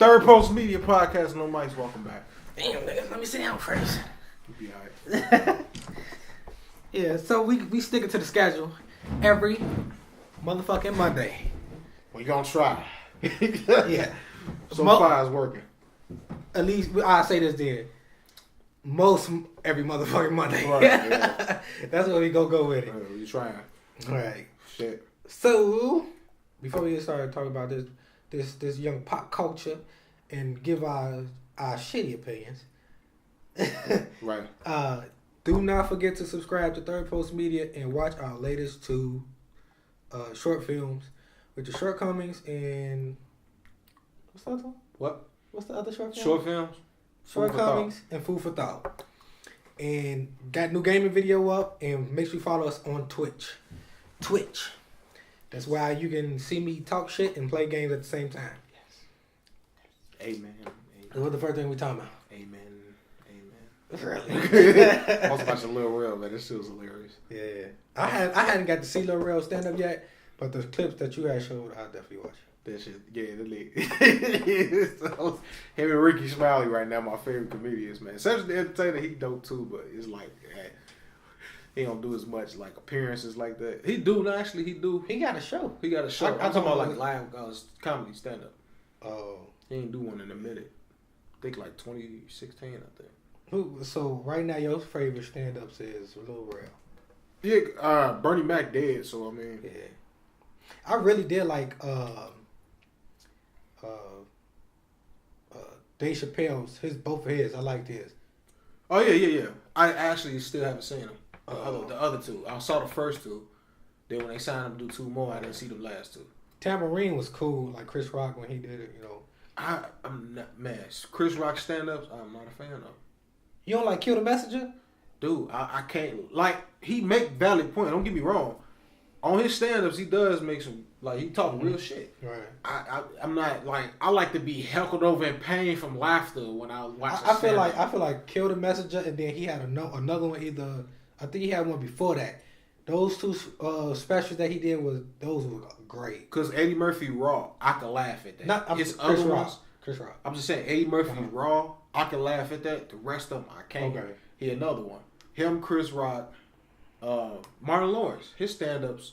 Third Post Media Podcast. No mics. Welcome back. Damn, nigga, let me sit down first. You'll be alright. Yeah, so we sticking to the schedule every motherfucking Monday. We gonna try. Yeah. So far, it's working. At least I say this then. Most every motherfucking Monday. Right, yeah. That's what we go with it. We trying. All right. Shit. So before we start talking about this young pop culture and give our shitty opinions. Right. Do not forget to subscribe to Third Post Media and watch our latest two short films with the shortcomings and what's the other one? What? What's the other short film? Short films? Shortcomings and Food for Thought. And got new gaming video up, and make sure you follow us on Twitch. That's why you can see me talk shit and play games at the same time. Yes. Amen. What's the first thing we talking about? Amen. Really? I was watching Lil Rel, man. This shit was hilarious. Yeah. I hadn't got to see Lil Rel stand up yet, but the clips that you had showed, I'll definitely watch. That shit, yeah, the lit. So, him and Ricky Smiley right now, my favorite comedians, man. Such the entertainer, he dope too, but it's like, he don't do as much like appearances like that. He do. He got a show. I'm talking about like live comedy stand up. Oh. He ain't do one in a minute. I think like 2016, I think. So right now your favorite stand ups is Lil Rel. Yeah, Bernie Mac dead, so I mean. Yeah. I really did like Dave Chappelle's both of his. I liked his. Oh yeah. I actually still haven't seen them. The other two. I saw the first two. Then when they signed him to do two more, I didn't see the last two. Tambourine was cool, like Chris Rock when he did it, you know. I'm not, man. Chris Rock stand ups, I'm not a fan of. You don't like Kill the Messenger? Dude, I can't. Like, he make valid point. Don't get me wrong. On his stand-ups, he does make some, like, he talk real shit. Right. I'm not, like, I like to be heckled over in pain from laughter when I watch I feel like Kill the Messenger, and then he had another one either, I think he had one before that. Those two specials that he did, those were great. Because Eddie Murphy Raw, I can laugh at that. Chris Rock. I'm just saying, Eddie Murphy Raw, I can laugh at that. The rest of them, I can't. Okay. He another one. Him, Chris Rock, Martin Lawrence, his stand-ups,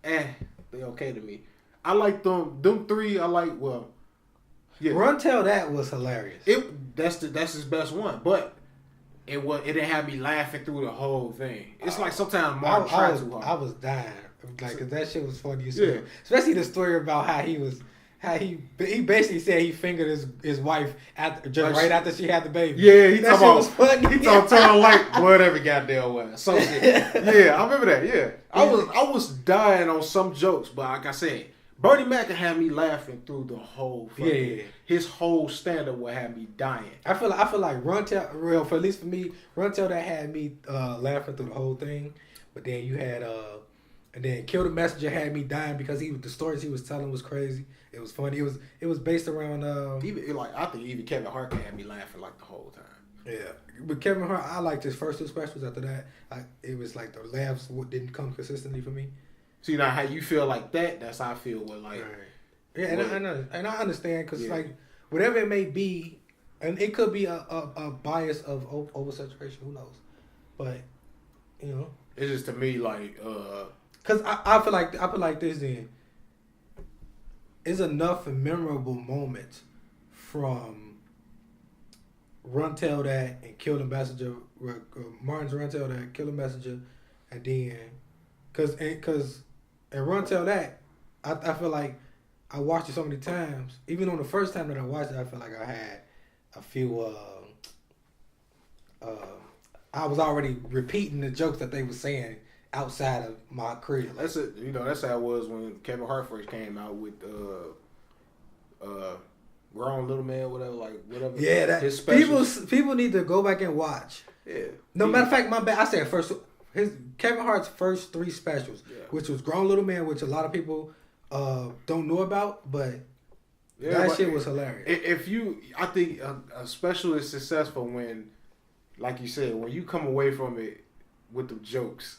they okay to me. I like them. Them three, I like. Well, yeah. Run Tell That was hilarious. That's his best one, but it didn't have me laughing through the whole thing. It's like sometimes Martin tried too hard. I was dying, like, cause that shit was funny as hell. Especially the story about how he basically said he fingered his wife right after she had the baby. Yeah, he talking about, was funny. He talking like whatever goddamn way. So yeah, I remember that. Yeah, I was dying on some jokes, but like I said, Bernie Mac had me laughing through the whole. His whole stand up would have me dying. I feel like Run Tell Real, for at least for me, Run Tell That had me laughing through the whole thing, but then you had and then Kill the Messenger had me dying because the stories he was telling was crazy. It was funny. It was based around I think even Kevin Hart had me laughing like the whole time. Yeah, but Kevin Hart, I liked his first two specials. After that, it was like the laughs didn't come consistently for me. See, now how you feel like that? That's how I feel with like. Right. Yeah, and I understand because like whatever it may be, and it could be a bias of oversaturation. Who knows? But you know, it's just to me like. Because I feel like this then. It's enough memorable moments from Run Tell That and Kill the Messenger, Martin's Run Tell That, Kill the Messenger, and then, cause Run Tell That, I feel like I watched it so many times. Even on the first time that I watched it, I feel like I had a few. I was already repeating the jokes that they were saying outside of my career. That's it. You know, that's how it was when Kevin Hart first came out with Grown Little Man, whatever. Yeah, that his people need to go back and watch. Yeah. No matter of fact, my bad. I said first Kevin Hart's first three specials, which was Grown Little Man, which a lot of people don't know about, but that shit was hilarious. I think a special is successful when, like you said, when you come away from it with the jokes.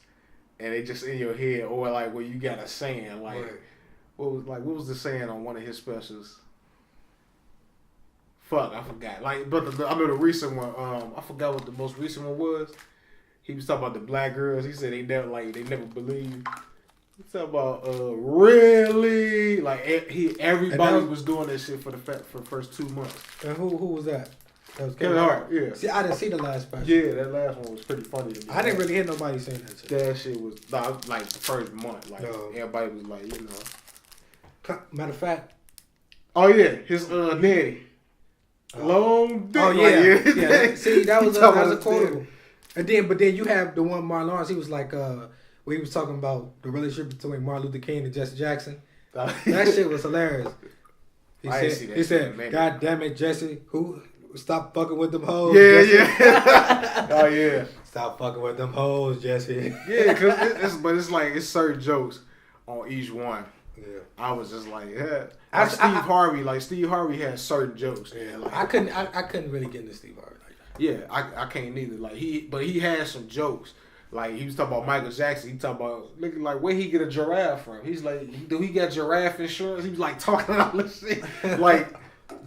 And they just in your head, or like where you got a saying, like what was the saying on one of his specials? Fuck, I forgot. Like, but I know the recent one. I forgot what the most recent one was. He was talking about the black girls. He said they never believed. He talking about really like everybody was doing that shit for the first 2 months. And who was that? That was Kevin Hart. Yeah. See, I didn't see the last special. Yeah, that last one was pretty funny to me. I didn't really hear nobody saying that shit. That shit was like the first month. Like everybody was like, you know. Matter of fact. Oh yeah, his nanny. Long dick. Oh yeah, like, yeah. See, that was a quotable. And then you have the one Martin Lawrence. He was like, where he was talking about the relationship between Martin Luther King and Jesse Jackson. That shit was hilarious. He said, "God damn it, Jesse, who stop fucking with them hoes?" Yeah, Jesse. yeah. Oh yeah. Stop fucking with them hoes, Jesse. Yeah, but it's like it's certain jokes on each one. Yeah. I was just like, yeah. Like Steve Harvey had certain jokes. Yeah, like, I couldn't really get into Steve Harvey like that. Yeah, I can't neither. Like he had some jokes. Like he was talking about Michael Jackson. He talking about nigga like where he get a giraffe from. He's like, do he got giraffe insurance? He was like talking all this shit. Like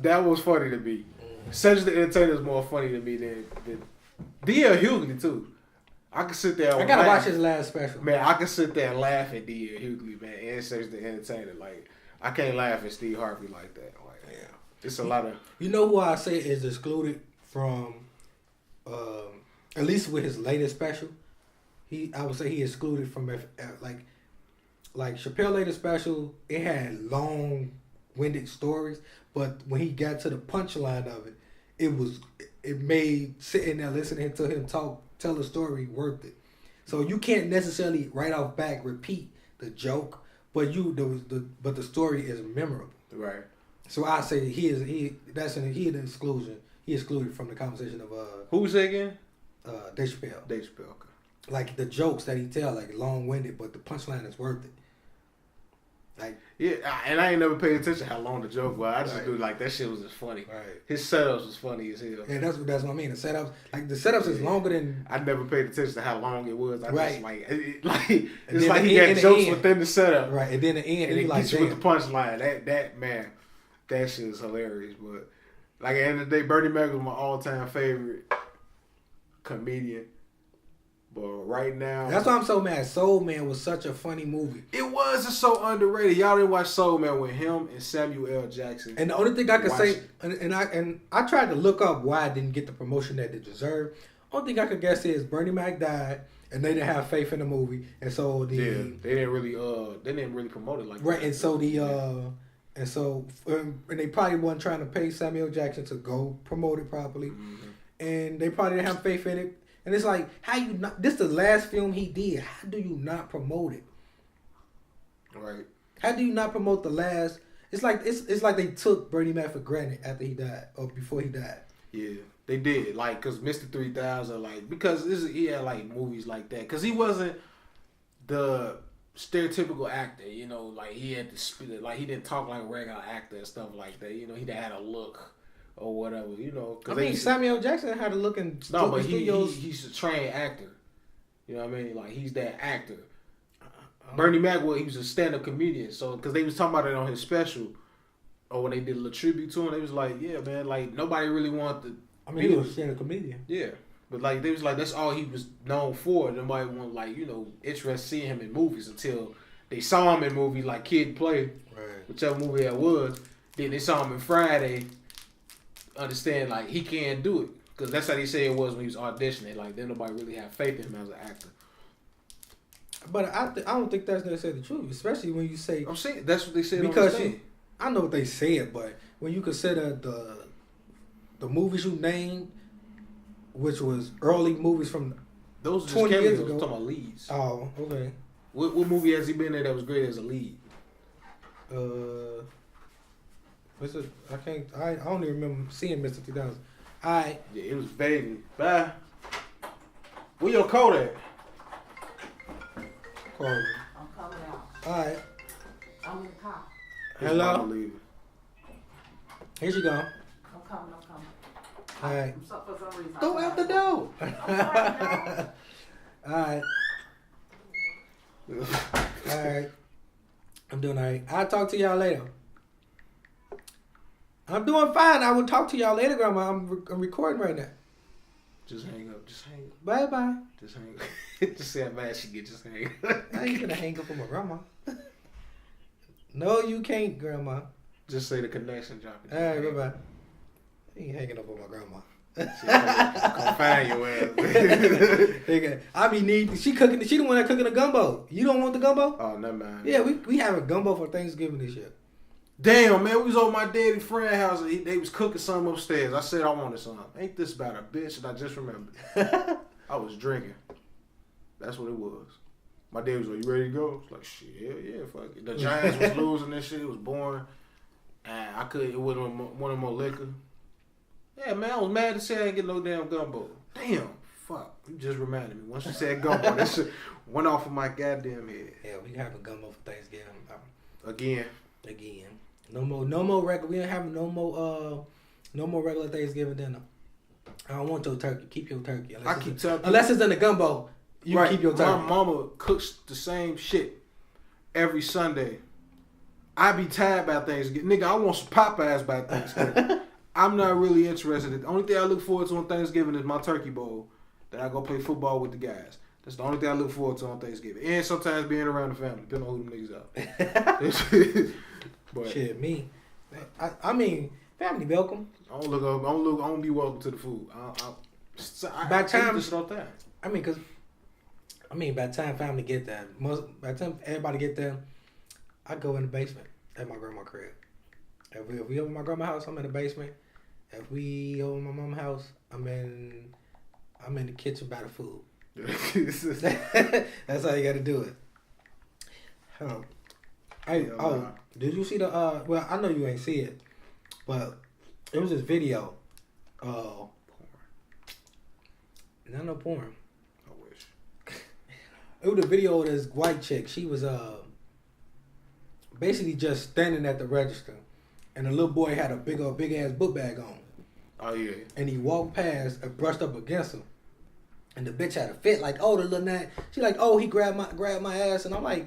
that was funny to me. Cedric the Entertainer is more funny to me than D.L. Hughley too. I can sit there. I gotta watch his last special. Man, I can sit there and laugh at D.L. Hughley, man, and Cedric the Entertainer. Like I can't laugh at Steve Harvey like that. Like, yeah, it's a lot of. You know who I say is excluded from, at least with his latest special. I would say he excluded from like Chappelle's latest special. It had long-winded stories, but when he got to the punchline of it, it made sitting there listening to him tell a story worth it. So you can't necessarily right off back repeat the joke, but the story is memorable. Right. So I say he an exclusion. He excluded from the conversation of who's that again? Dave Chappelle. Dave Chappelle. Okay. Like the jokes that he tell, like long-winded, but the punchline is worth it. Like yeah, and I ain't never paid attention to how long the joke was. I just knew like that shit was just funny. Right. His setups was funny as hell. Yeah, that's what I mean. The setups is longer than. I never paid attention to how long it was. I just it's like he got jokes within the setup. Right, and then the end, and it gets you with the punchline. That man, that shit is hilarious. But like at the end of the day, Bernie Mac was my all-time favorite comedian. But right now, that's why I'm so mad. Soul Man was such a funny movie. It was just so underrated. Y'all didn't watch Soul Man with him and Samuel L. Jackson. And the only thing I could say, and I tried to look up why I didn't get the promotion that it deserved. Only thing I could guess is Bernie Mac died, and they didn't have faith in the movie, and so they didn't really promote it like right. That. And so and they probably wasn't trying to pay Samuel Jackson to go promote it properly, and they probably didn't have faith in it. And it's like, how you not? This is the last film he did. How do you not promote it? Right. How do you not promote the last? It's like they took Bernie Mac for granted after he died or before he died. Yeah, they did. Like, cause Mr. 3000, like, because he had like movies like that. Cause he wasn't the stereotypical actor. You know, like he had to spit. Like he didn't talk like a regular actor and stuff like that. You know, he had a look. Or whatever, you know. I mean, Samuel Jackson had a look in studios. He's a trained actor. You know what I mean? Like, he's that actor. Bernie Mac, he was a stand-up comedian. So, because they was talking about it on his special, or when they did a little tribute to him, they was like, yeah, man, like, nobody really wanted to. I mean, he was a stand-up comedian. Yeah. But, like, they was like, that's all he was known for. Nobody wanted, like, you know, interest seeing him in movies until they saw him in movies like Kid Play, right. Whichever movie that was. Then they saw him in Friday. Understand, like, he can't do it. Because that's how they say it was when he was auditioning. Like, then nobody really had faith in him as an actor. But I don't think that's necessarily true. Especially when you say... I'm saying, that's what they said because on the stand. I know what they said, but when you consider the movies you named, which was early movies from those 20 years ago. I'm talking about leads. Oh, okay. What movie has he been in that was great as a lead? What's it? I don't even remember seeing Mr. 3000. Alright. Yeah, it was baby. Bye. Where your coat at? Cold. I'm coming out. Alright. I'm in the car. Hello? Here she go. I'm coming. Alright. I'm stuck for some reason. Go out the door. Alright. Alright. I'm doing alright. I'll talk to y'all later. I'm doing fine. I will talk to y'all later, Grandma. I'm recording right now. Just hang up. Just hang up. Bye-bye. Just hang up. Just say how mad she get. Just hang up. I ain't gonna hang up on my grandma. No, you can't, Grandma. Just say the connection dropping. All right, bye-bye. I ain't hanging up on my grandma. Come find your ass. I be needing. She cooking. She the one that cooking the gumbo. You don't want the gumbo? Oh, never mind. Yeah, we having gumbo for Thanksgiving this year. Damn, man, we was over my daddy friend's house and they was cooking something upstairs. I said I wanted something. Ain't this about a bitch? And I just remembered. I was drinking. That's what it was. My dad was like, "You ready to go?" I was like, "Shit, yeah, fuck it." The Giants was losing this shit. It was boring. And I couldn't. It wasn't one more liquor. Yeah, man, I was mad to say I didn't get no damn gumbo. Damn, fuck. You just reminded me. Once you said gumbo, that shit went off of my goddamn head. Yeah, we having gumbo for Thanksgiving. Again. No more regular. We ain't having no more regular Thanksgiving dinner. I don't want your turkey. Keep your turkey. Unless it's in the gumbo, you can keep your turkey. My mama cooks the same shit every Sunday. I be tired about Thanksgiving. Nigga, I want some Popeyes by Thanksgiving. I'm not really interested. The only thing I look forward to on Thanksgiving is my turkey bowl that I go play football with the guys. That's the only thing I look forward to on Thanksgiving. And sometimes being around the family, depending on who them niggas are. But shit, me. I mean, family welcome. I don't be welcome to the food. By the time, this all time. by the time family get there, by the time everybody get there, I go in the basement at my grandma's crib. If we over my grandma's house, I'm in the basement. If we over my mom's house, I'm in the kitchen by the food. That's how you got to do it. Did you see the? Well, I know you ain't see it, but it was this video. Porn. Not no porn. I wish. It was a video of this white chick. She was basically just standing at the register, and the little boy had a big ass book bag on. Oh yeah. And he walked past and brushed up against him, and the bitch had a fit like, oh, the little nat. She like, oh, he grabbed my ass, and I'm like,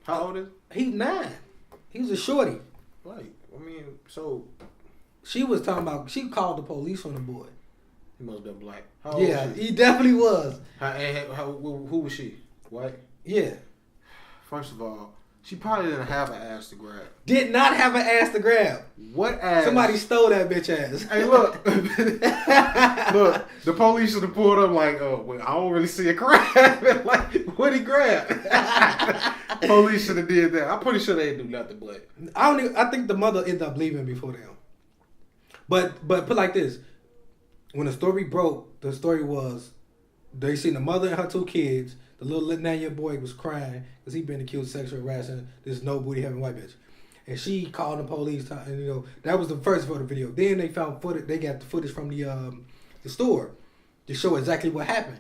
how old is he? He's 9. He was a shorty. Right. I mean, so she was talking about. She called the police on the boy. He must have been black. How old was he definitely was. Who was she? White? Yeah. First of all, she probably didn't have an ass to grab. Did not have an ass to grab. What ass? Somebody stole that bitch ass. Hey, look. Look, the police should have pulled up like, oh, well, I don't really see a grab. Like, what'd he grab? Police should have did that. I'm pretty sure they didn't do nothing, but I think the mother ended up leaving before them. But put like this. When the story broke, the story was they seen the mother and her 2 kids. The little 9-year boy was crying because he'd been accused of sexual harassing this no booty having white bitch. And she called the police, and that was the first photo video. Then they found footage. They got the footage from the store to show exactly what happened.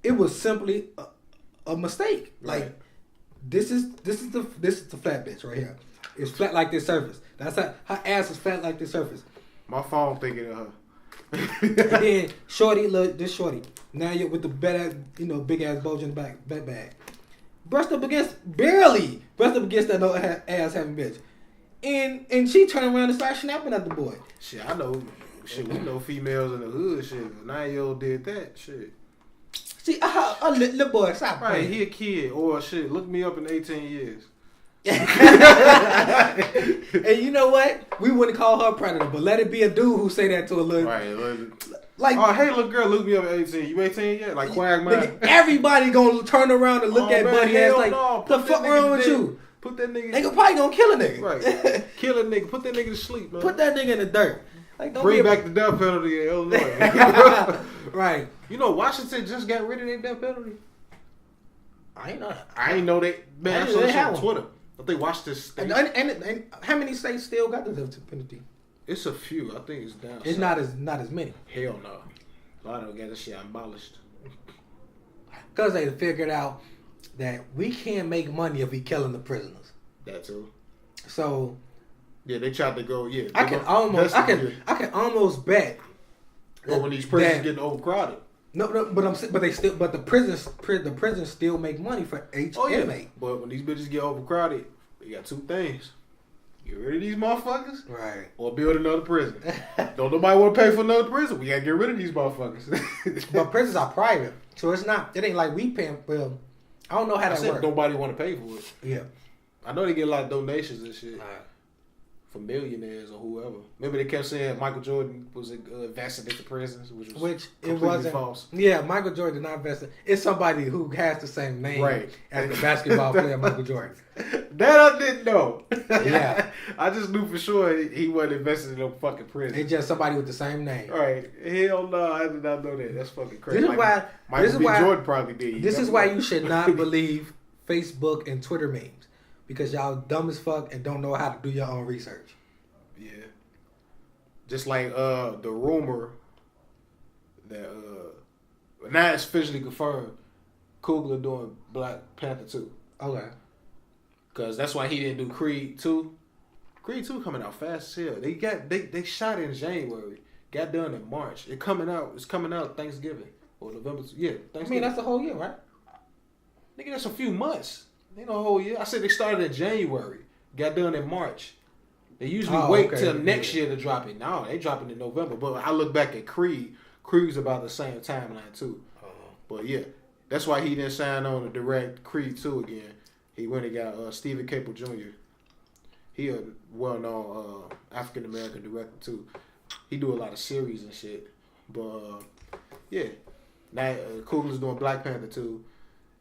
It was simply a mistake. Right. Like this is the flat bitch right here. It's flat like this surface. That's how her ass is flat like this surface. My phone thinking of her. And then shorty, look, this shorty. Now you're with the big ass bulge in the back bag. Brushed up against that no ass having bitch. And she turned around and started snapping at the boy. Shit, I know. Shit, we know females in the hood. Shit, a 9-year-old did that. Shit. See, little boy, stop. Right, he a kid. Or shit, look me up in 18 years. And you know what? We wouldn't call her a predator, but let it be a dude who say that to a little. Right. Like, oh, hey, little girl, look me up at 18. You 18 yet? Like Quagmire. Everybody gonna turn around and look at Buddy ass like, the fuck wrong with you? Put that nigga. They probably gonna kill a nigga. Right. Kill a nigga. Put that nigga to sleep, man. Put that nigga in the dirt. Like, bring back the death penalty in Illinois. Right. You know, Washington just got rid of their death penalty. I ain't know that. I ain't know they. Man, I saw this on Twitter. I think Washington State. And how many states still got the death penalty? It's a few. I think it's down. It's not as many. Hell no. A lot of them got that shit abolished. Because they figured out that we can't make money if we killing the prisoners. That too. So. Yeah, they tried to go. Yeah, I can almost bet. But when these prisons getting overcrowded. No, but the prisons still make money for each inmate. But when these bitches get overcrowded, they got 2 things. Get rid of these motherfuckers. Right. Or build another prison. Don't nobody want to pay for another prison. We got to get rid of these motherfuckers. But prisons are private. So it ain't like we paying. Well, I don't know how that works. Nobody want to pay for it. Yeah. I know they get a lot of donations and shit. From millionaires or whoever. Remember they kept saying Michael Jordan was invested into prisons, which it wasn't false. Yeah, Michael Jordan did not invest. It's somebody who has the same name as the basketball player Michael Jordan. That I didn't know. Yeah, I just knew for sure he wasn't invested in no fucking prison. It's just somebody with the same name. Right? Hell no, I did not know that. That's fucking crazy. This is why Michael B. Jordan probably did. This is why you should not believe Facebook and Twitter memes. Because y'all dumb as fuck and don't know how to do your own research. Yeah. Just like the rumor that now it's officially confirmed Coogler doing Black Panther 2. Okay. Cause that's why he didn't do Creed 2. Creed 2 coming out fast as hell. They shot it in January. Got done in March. It's coming out Thanksgiving. Or November. Yeah, Thanksgiving. I mean that's the whole year, right? Nigga, that's a few months. Ain't no whole year. I said they started in January, got done in March. They usually wait till next year to drop it. No, they drop it in November. But I look back at Creed. Creed's about the same timeline too. But yeah, that's why he didn't sign on to direct Creed 2 again. He went and got Stephen Caple Jr. He a well-known African American director too. He do a lot of series and shit. But yeah, now Coogler's doing Black Panther 2.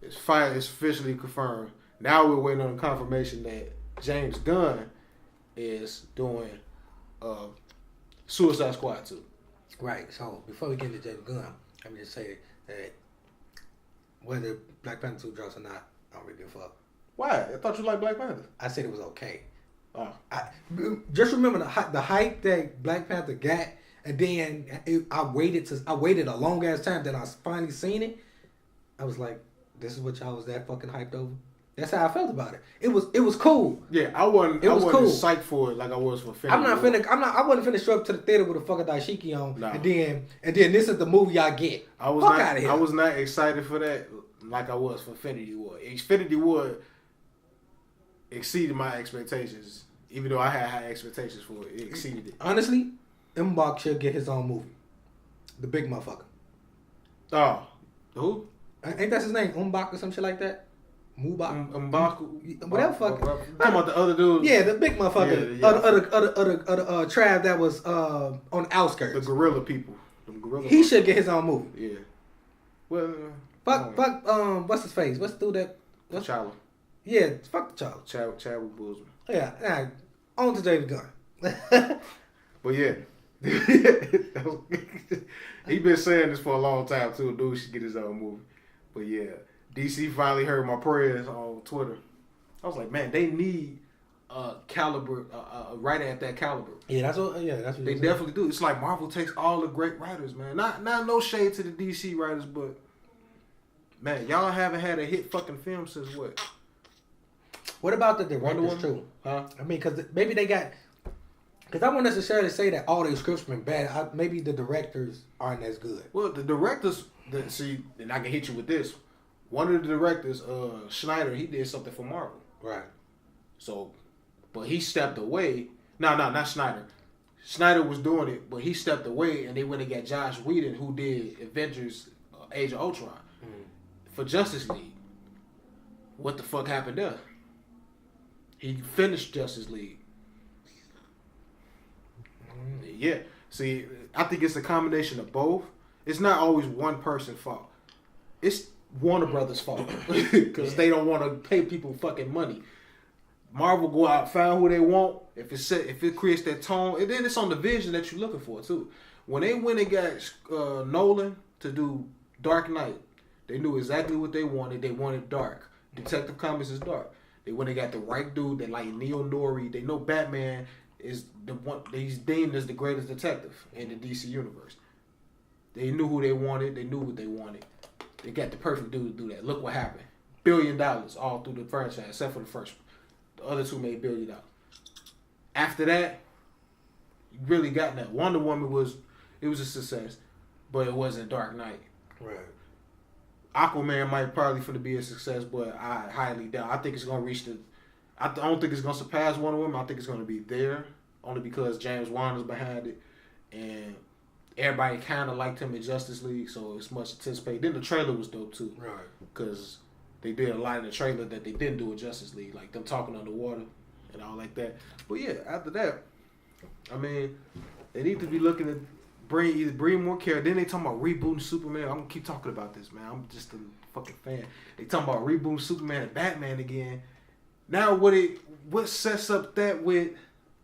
It's officially confirmed. Now we're waiting on the confirmation that James Gunn is doing Suicide Squad 2. Right. So before we get into James Gunn, let me just say that whether Black Panther 2 drops or not, I don't really give a fuck. Why? I thought you liked Black Panther. I said it was okay. Oh. Just remember the hype that Black Panther got, and then I waited a long ass time. Then I finally seen it. I was like, this is what y'all was that fucking hyped over. That's how I felt about it. It was cool. Yeah, I wasn't cool. Psyched for it like I was for Infinity I wasn't finna show up to the theater with a fucking dashiki on. No. And then this is the movie y'all get. I was not excited for that like I was for Infinity War. Infinity War exceeded my expectations. Even though I had high expectations for it, it exceeded it. Honestly, Mbach should get his own movie. The big motherfucker. Oh, who? Ain't that his name? Mbach or some shit like that? Mbaku, whatever fuck. Talking about the other dude. Yeah, the big motherfucker. Yeah. Other tribe that was on the outskirts. The gorilla people. He should get his own movie. Yeah. Well, fuck. What's his face? What's the dude that? T'Challa. Yeah, fuck T'Challa. Chadwick Boseman. Yeah. On to James Gunn. But yeah. He been saying this for a long time too. Dude should get his own movie. But yeah. DC finally heard my prayers on Twitter. I was like, man, they need caliber, writer at that caliber. Yeah, that's what they definitely do. It's like Marvel takes all the great writers, man. Not no shade to the DC writers, but man, y'all haven't had a hit fucking film since what? What about the directors too? Huh? I mean, because maybe they got. Because I won't necessarily say that all their scripts been bad. Maybe the directors aren't as good. Well, the directors, and I can hit you with this. One of the directors, Schneider, he did something for Marvel. Right. So, but he stepped away. No, not Schneider. Schneider was doing it, but he stepped away, and they went and got Josh Whedon, who did Avengers Age of Ultron, for Justice League. What the fuck happened there? He finished Justice League. Yeah. See, I think it's a combination of both. It's not always one person's fault. It's Warner Brothers' fault because they don't want to pay people fucking money. Marvel go out, find who they want. If it creates that tone, and then it's on the vision that you're looking for too. When they went and got Nolan to do Dark Knight, they knew exactly what they wanted. They wanted dark. Detective Comics is dark. They went and got the right dude. They like Neo Nori. They know Batman is the one. He's deemed as the greatest detective in the DC universe. They knew who they wanted. They knew what they wanted. They got the perfect dude to do that. Look what happened. $1 billion all through the franchise, except for the first one. The other two made $1 billion. After that, you really got that. Wonder Woman was a success, but it wasn't Dark Knight. Right. Aquaman might probably finna be a success, but I highly doubt. I think it's gonna reach the. I don't think it's gonna surpass Wonder Woman. I think it's gonna be there only because James Wan is behind it, and everybody kind of liked him in Justice League, so it's much anticipated. Then the trailer was dope too, right? Because they did a lot in the trailer that they didn't do in Justice League, like them talking underwater and all like that. But yeah, after that, I mean, they need to be looking at bring more characters. Then they talking about rebooting Superman. I'm gonna keep talking about this, man. I'm just a fucking fan. They talking about rebooting Superman and Batman again. Now what sets up that with?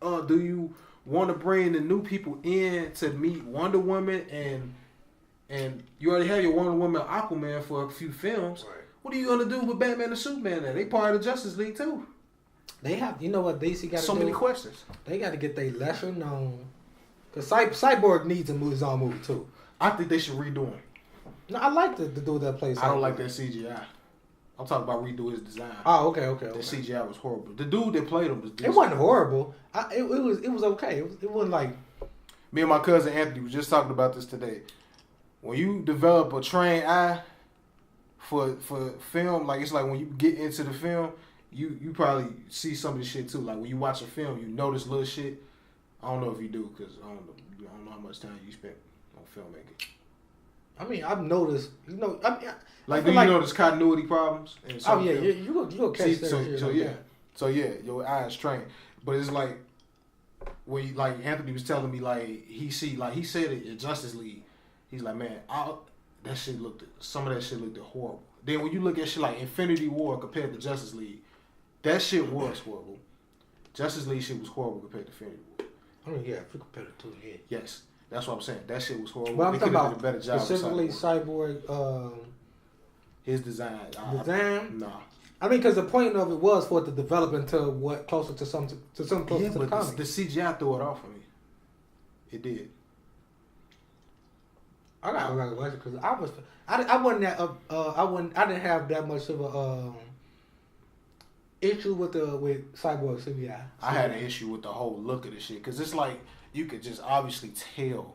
Do you want to bring the new people in to meet Wonder Woman and you already have your Wonder Woman and Aquaman for a few films? Right. What are you gonna do with Batman and Superman? Now they part of the Justice League too. They have, you know what DC got to do? So many questions. They got to get they lesser known. Cause Cyborg needs his own movie too. I think they should redo him. No, I like the dude that plays. I don't like that CGI. I'm talking about redo his design. Oh, okay. The CGI was horrible. The dude that played him was decent. It wasn't horrible. It was okay. It wasn't like. Me and my cousin Anthony was just talking about this today. When you develop a trained eye for film, like it's like when you get into the film, you probably see some of the shit too. Like when you watch a film, you notice little shit. I don't know if you do because I don't know how much time you spent on filmmaking. I mean, I've noticed. You know, like do you notice continuity problems? Oh yeah, you go catch that. So your eyes trained, but it's like when you, like Anthony was telling me like he said it in Justice League. He's like, man, some of that shit looked horrible. Then when you look at shit like Infinity War compared to Justice League, that shit was horrible. Justice League shit was horrible compared to Infinity War. I mean, yeah, if you compare the two, yeah. Yes, that's what I'm saying. That shit was horrible. Well, I'm talking about a better job specifically Cyborg. His design. Nah. I mean, because the point of it was for it to develop into closer to something closer to the comic. The CGI threw it off for me. It did. I gotta go watch it because I wasn't that I didn't have that much of a issue with Cyborg CGI. I had an issue with the whole look of the shit because it's like you could just obviously tell.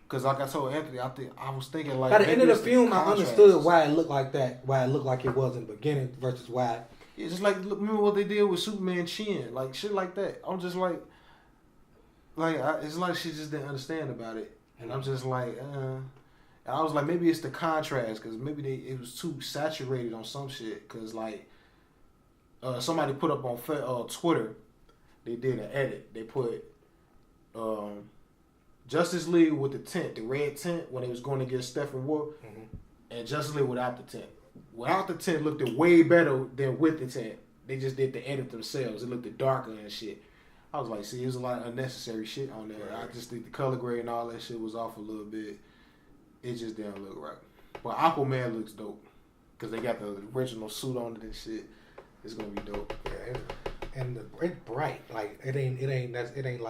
Because like I told Anthony, I was thinking like by the end of the film, I understood why it looked like that, why it looked like it was in the beginning versus why. Yeah, just like remember what they did with Superman chin, like shit like that. I'm just like it's like she just didn't understand about it, and I'm just like, and I was like maybe it's the contrast because maybe it was too saturated on some shit because like somebody put up on Twitter, they did an edit. They put Justice League with the tent, the red tent, when they was going against Steppenwolf, and Justice League without the tent. Without the tent looked way better than with the tent. They just did the edit themselves. It looked darker and shit. I was like, see, there's a lot of unnecessary shit on there. Right. I just think the color grade and all that shit was off a little bit. It just didn't look right. But Aquaman looks dope because they got the original suit on it and shit. It's gonna be dope. Yeah, and it's bright. Like it ain't like it ain't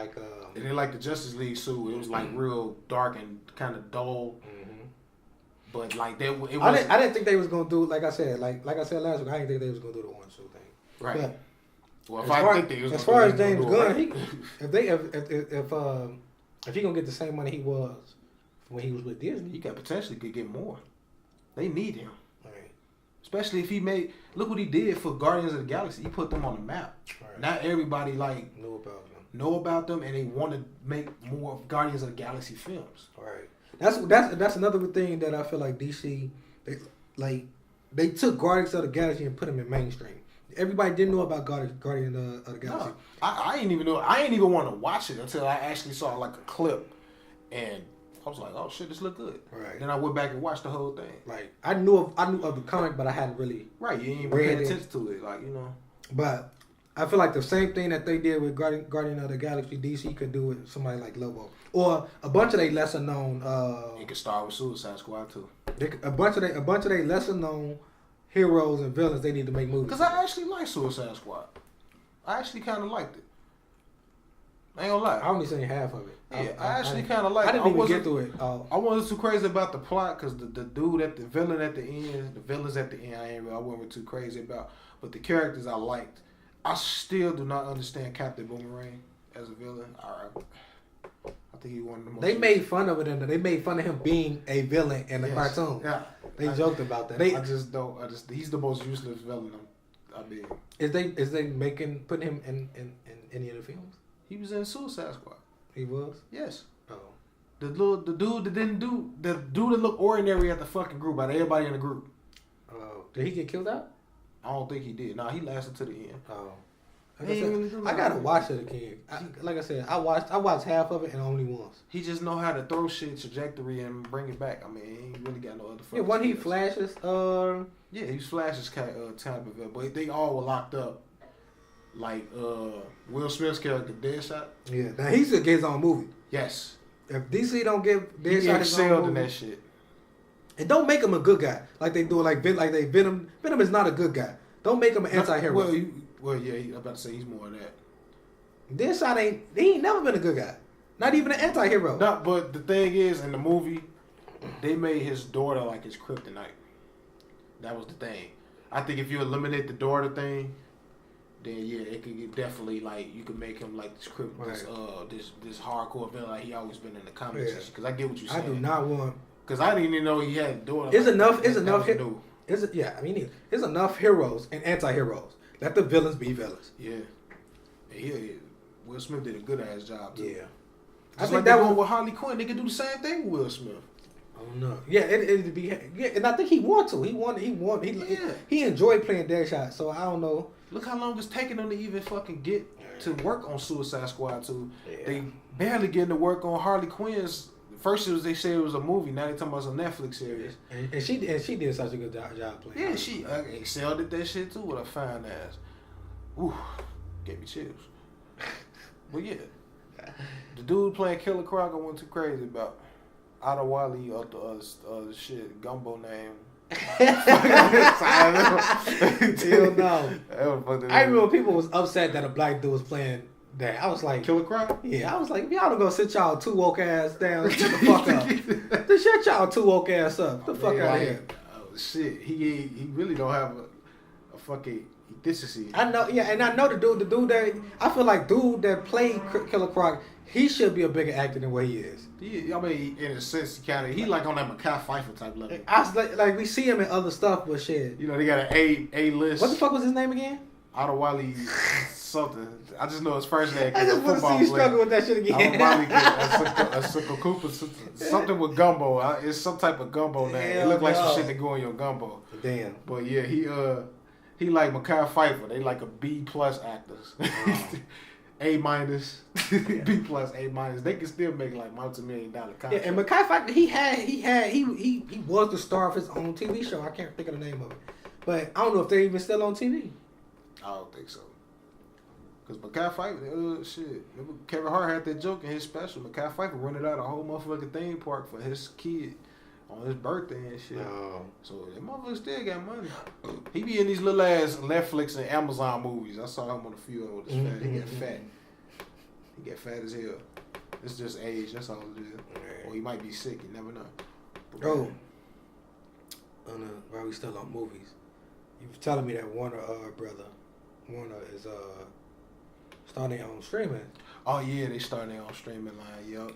like the Justice League suit. It was like real dark and kind of dull. But like I didn't think they was gonna do like I said last week. I didn't think they was gonna do the one suit thing. Right. But well, as far as James Gunn, if he gonna get the same money he was when he was with Disney, he potentially could get more. They need him. Right. Especially if he look what he did for Guardians of the Galaxy. He put them on the map. Right. Not everybody know about them, and they want to make more Guardians of the Galaxy films. Right. That's another thing that I feel like DC they took Guardians of the Galaxy and put them in mainstream. Everybody didn't know about Guardians of the Galaxy. No, I didn't even know. I didn't even want to watch it until I actually saw like a clip, and I was like, "Oh shit, this look good." Right. Then I went back and watched the whole thing. Like I knew of the comic, but I hadn't really you ain't even paying attention to it, But I feel like the same thing that they did with Guardian of the Galaxy, DC could do with somebody like Lobo or a bunch of they lesser known. It could start with Suicide Squad too. A bunch of they lesser known heroes and villains they need to make movies. Because I actually like Suicide Squad. I actually kind of liked it. I ain't gonna lie. I only seen half of it. Yeah, I actually kind of liked it. I didn't even get through it. I wasn't too crazy about the plot because the villains at the end, I wasn't too crazy about. But the characters I liked. I still do not understand Captain Boomerang as a villain. I think he one of the most. They made fun of it, and they made fun of him being a villain in the cartoon. Yeah, they joked about that. I just don't. He's the most useless villain I mean, is they putting him in any of the films? he was in Suicide Squad. He was. Yes. Oh. The dude that didn't do the dude that looked ordinary at the fucking group out of everybody in the group. Oh. Did he get killed out? I don't think he did. Nah, he lasted to the end. Oh. I gotta watch it again. Like I said, I watched half of it and only once. He just know how to throw shit trajectory and bring it back. I mean, he ain't really got no other. Yeah, when he flashes, yeah, he was Flash's type of it, but they all were locked up. Like Will Smith's character, Deadshot. Yeah, now he should get his own movie. Yes. If DC don't give Deadshot his own excelled in movie, that shit. and don't make him a good guy like they do, Venom. Venom is not a good guy. Don't make him an anti-hero. I'm about to say he's more of that. Deadshot he ain't never been a good guy. Not even an anti-hero. No, but the thing is, in the movie, they made his daughter like his kryptonite. That was the thing. I think if you eliminate the daughter thing, then yeah, it could get definitely like you could make him like this this hardcore villain like he always been in the comics. Because I get what you're saying. I do not want. Because I didn't even know he had a daughter. It's enough. It's enough heroes and anti-heroes. Let the villains be villains. Yeah. Will Smith did a good ass job too. Yeah. I think that one with Harley Quinn, they could do the same thing with Will Smith. I don't know. Yeah, it'd be. Yeah, and I think he wanted to. He enjoyed playing Deadshot. So I don't know. Look how long it's taking them to even fucking get to work on Suicide Squad 2. Yeah. They barely getting to work on Harley Quinn's. First they said it was a movie. Now they talking about some Netflix series. And she did such a good job playing. Yeah, she excelled at that shit too with a fine ass. Ooh, gave me chills. But yeah, the dude playing Killer Croc I went too crazy about. Otta Wally shit gumbo name. Hell no. I remember people was upset that a black dude was playing that. I was like, Killer Croc? Yeah, I was like, if y'all don't go sit y'all two woke ass down, shut the fuck up. Just shut y'all two woke ass up. Get the fuck out of here. Oh shit, he really don't have a fucking ethnicity. I know, yeah, and I know the dude that I feel like dude that played Killer Croc, he should be a bigger actor than what he is. I mean, in a sense, he like on that Mekhi Phifer type level. I was like we see him in other stuff, but shit. You know, they got an A list. What the fuck was his name again? Otta Wally something. I just know his first name. I just want to see you struggle with that shit again. A Cooper, something with gumbo. It's some type of gumbo name. It look like some shit that go in your gumbo. Damn. But yeah, he like Mekhi Phifer. They like a B+ actors. A-, B+, A-. They can still make like multi-million-dollar contracts. Yeah, and Mekhi Phifer, he was the star of his own TV show. I can't think of the name of it, but I don't know if they're even still on TV. I don't think so. Cause Mekhi Phifer, shit. Kevin Hart had that joke in his special. Mekhi Phifer rented out a whole motherfucking theme park for his kid on his birthday and shit. Oh. So that motherfucker still got money. He be in these little ass Netflix and Amazon movies. I saw him on a few of them with his fat. He get fat. He get fat as hell. It's just age. That's all it is. Or he might be sick. You never know. But while we still on movies, you were telling me that Warner is starting on streaming. Oh yeah, they starting their own streaming line. Yup.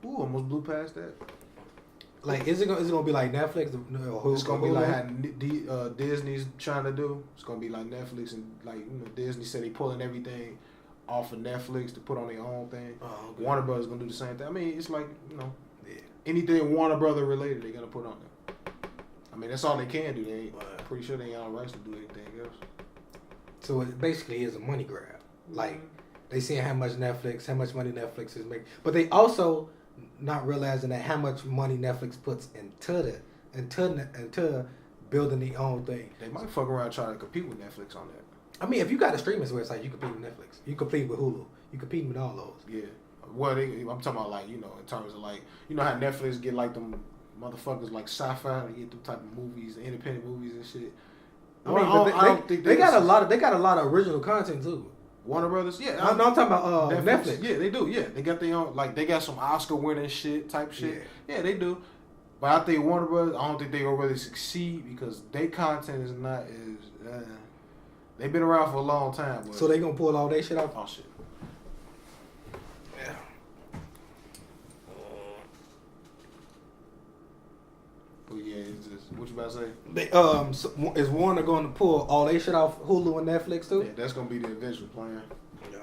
Ooh, almost blew past that. Like, is it gonna be like Netflix? It's gonna be like how Disney's trying to do. It's gonna be like Netflix and like Disney said they pulling everything off of Netflix to put on their own thing. Oh, okay. Warner Brothers gonna do the same thing. I mean, it's like anything Warner Brother related, they're gonna put on there. I mean, that's all they can do. They ain't pretty sure they ain't all rights to do anything else. So it basically is a money grab. Like they seeing how much money Netflix is making, but they also not realizing that how much money Netflix puts into building their own thing. They might fuck around trying to compete with Netflix on that. I mean, if you got a streaming website, you compete with Netflix. You compete with Hulu. You compete with all those. Yeah. Well, I'm talking about like in terms of like how Netflix get like them motherfuckers like sci-fi. They get them type of movies, independent movies and shit. I don't think they got a lot of original content too. Warner Brothers, yeah. I'm talking about Netflix. Yeah, they do. Yeah, they got their own. Like they got some Oscar-winning shit type shit. Yeah, they do. But I think Warner Brothers, I don't think they gonna really succeed because their content is not as. They've been around for a long time. But so they gonna pull all their shit off? Oh shit. Yeah. But yeah, it's services. What you about to say? They is Warner going to pull all their shit off Hulu and Netflix too? Yeah, that's gonna be the eventual plan. No.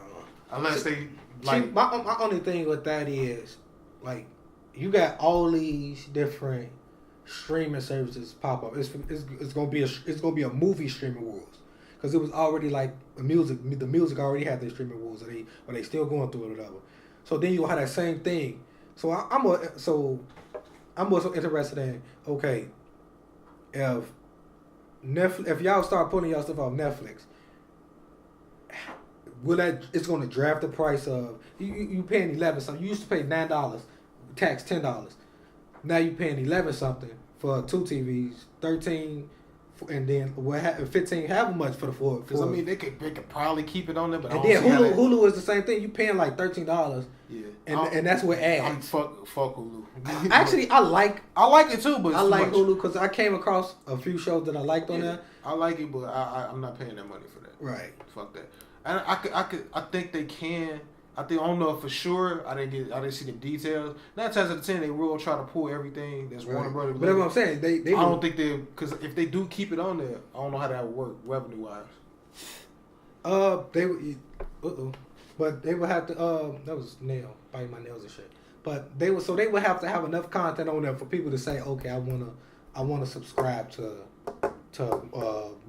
Unless they like. See, my only thing with that is like you got all these different streaming services pop up. It's gonna be a movie streaming wars because it was already like the music already had their streaming wars, or they still going through it or whatever. So then you'll have that same thing. So I'm also interested in, okay, if y'all start putting y'all stuff on Netflix, it's going to draft the price of you paying 11 something. You used to pay $9, tax $10. Now you paying 11 something for 2 TVs, 13, and then 15. How much for the 4? Because I mean, they could probably keep it on there, but and I don't then Hulu is the same thing. You paying like $13. Yeah, and that's what ads. Fuck Hulu. Actually, I like it too, but I like Hulu because I came across a few shows that I liked on there. I like it, but I'm not paying that money for that. Right. Fuck that. And I think they can. I don't know for sure. I didn't see the details. 9 times out of 10, they will try to pull everything that's Warner Brothers. But that's what I'm saying. They I don't think because if they do keep it on there, I don't know how that would work revenue wise. But they would have to. That was nail biting my nails and shit. But they would have to have enough content on there for people to say, okay, I wanna subscribe to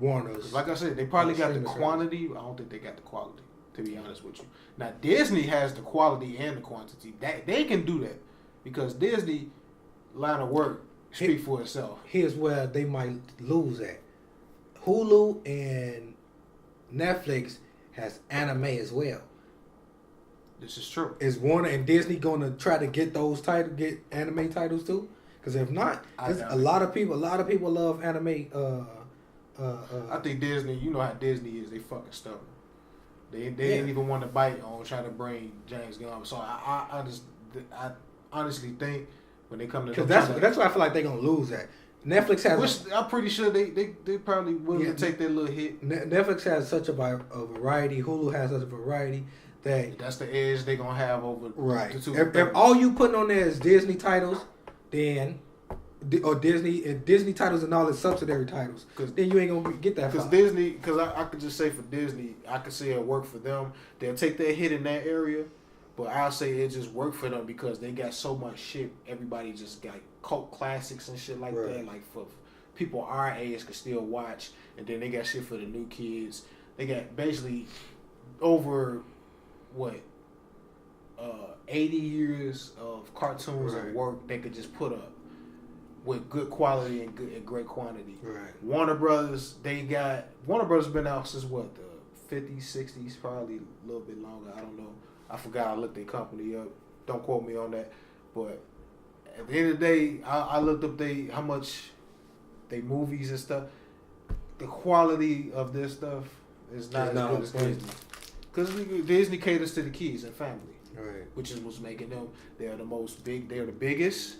Warner's. Like I said, they probably got the quantity. I don't think they got the quality. To be honest with you. Now Disney has the quality and the quantity. That they can do that because Disney line of work speak for itself. Here's where they might lose at. Hulu and Netflix has anime as well. This is true. Is Warner and Disney going to try to get get anime titles too? Because if not, a lot of people love anime. I think Disney. You know how Disney is. They fucking stubborn. They didn't even want to bite on trying to bring James Gunn. So I honestly think when they come to that's why I feel like they're gonna lose that. Netflix has, which I'm pretty sure they probably willing to take that little hit. Netflix has such a variety. Hulu has such a variety that's the edge they gonna have over the two. If all you putting on there is Disney titles, then or Disney titles and all its subsidiary titles, then you ain't gonna get that. Because I could just say for Disney, I could see it work for them. They'll take that hit in that area, but I'll say it just worked for them because they got so much shit. Everybody just got cult classics and shit like that. Like for people our age could still watch, and then they got shit for the new kids. They got basically over 80 years of cartoons and work they could just put up with good quality and great quantity. Right. Warner Brothers been out since the 50s, 60s, probably a little bit longer. I don't know. I forgot. I looked their company up. Don't quote me on that. But at the end of the day, I looked up how much they movies and stuff. The quality of this stuff is not as good as Disney. Because Disney caters to the kids and family, which is what's making them. They're the biggest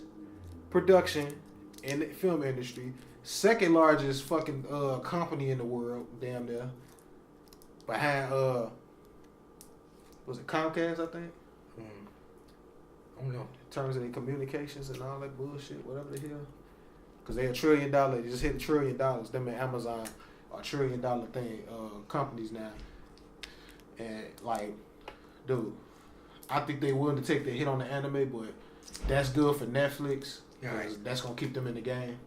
production in the film industry, second largest fucking company in the world, damn near. Behind was it Comcast? I think. I don't know. In terms of their communications and all that bullshit, whatever the hell. Because they're $1 trillion. They just hit $1 trillion. Them and Amazon are $1 trillion companies now. And like, dude, I think they willing to take the hit on the anime, but that's good for Netflix. That's gonna keep them in the game.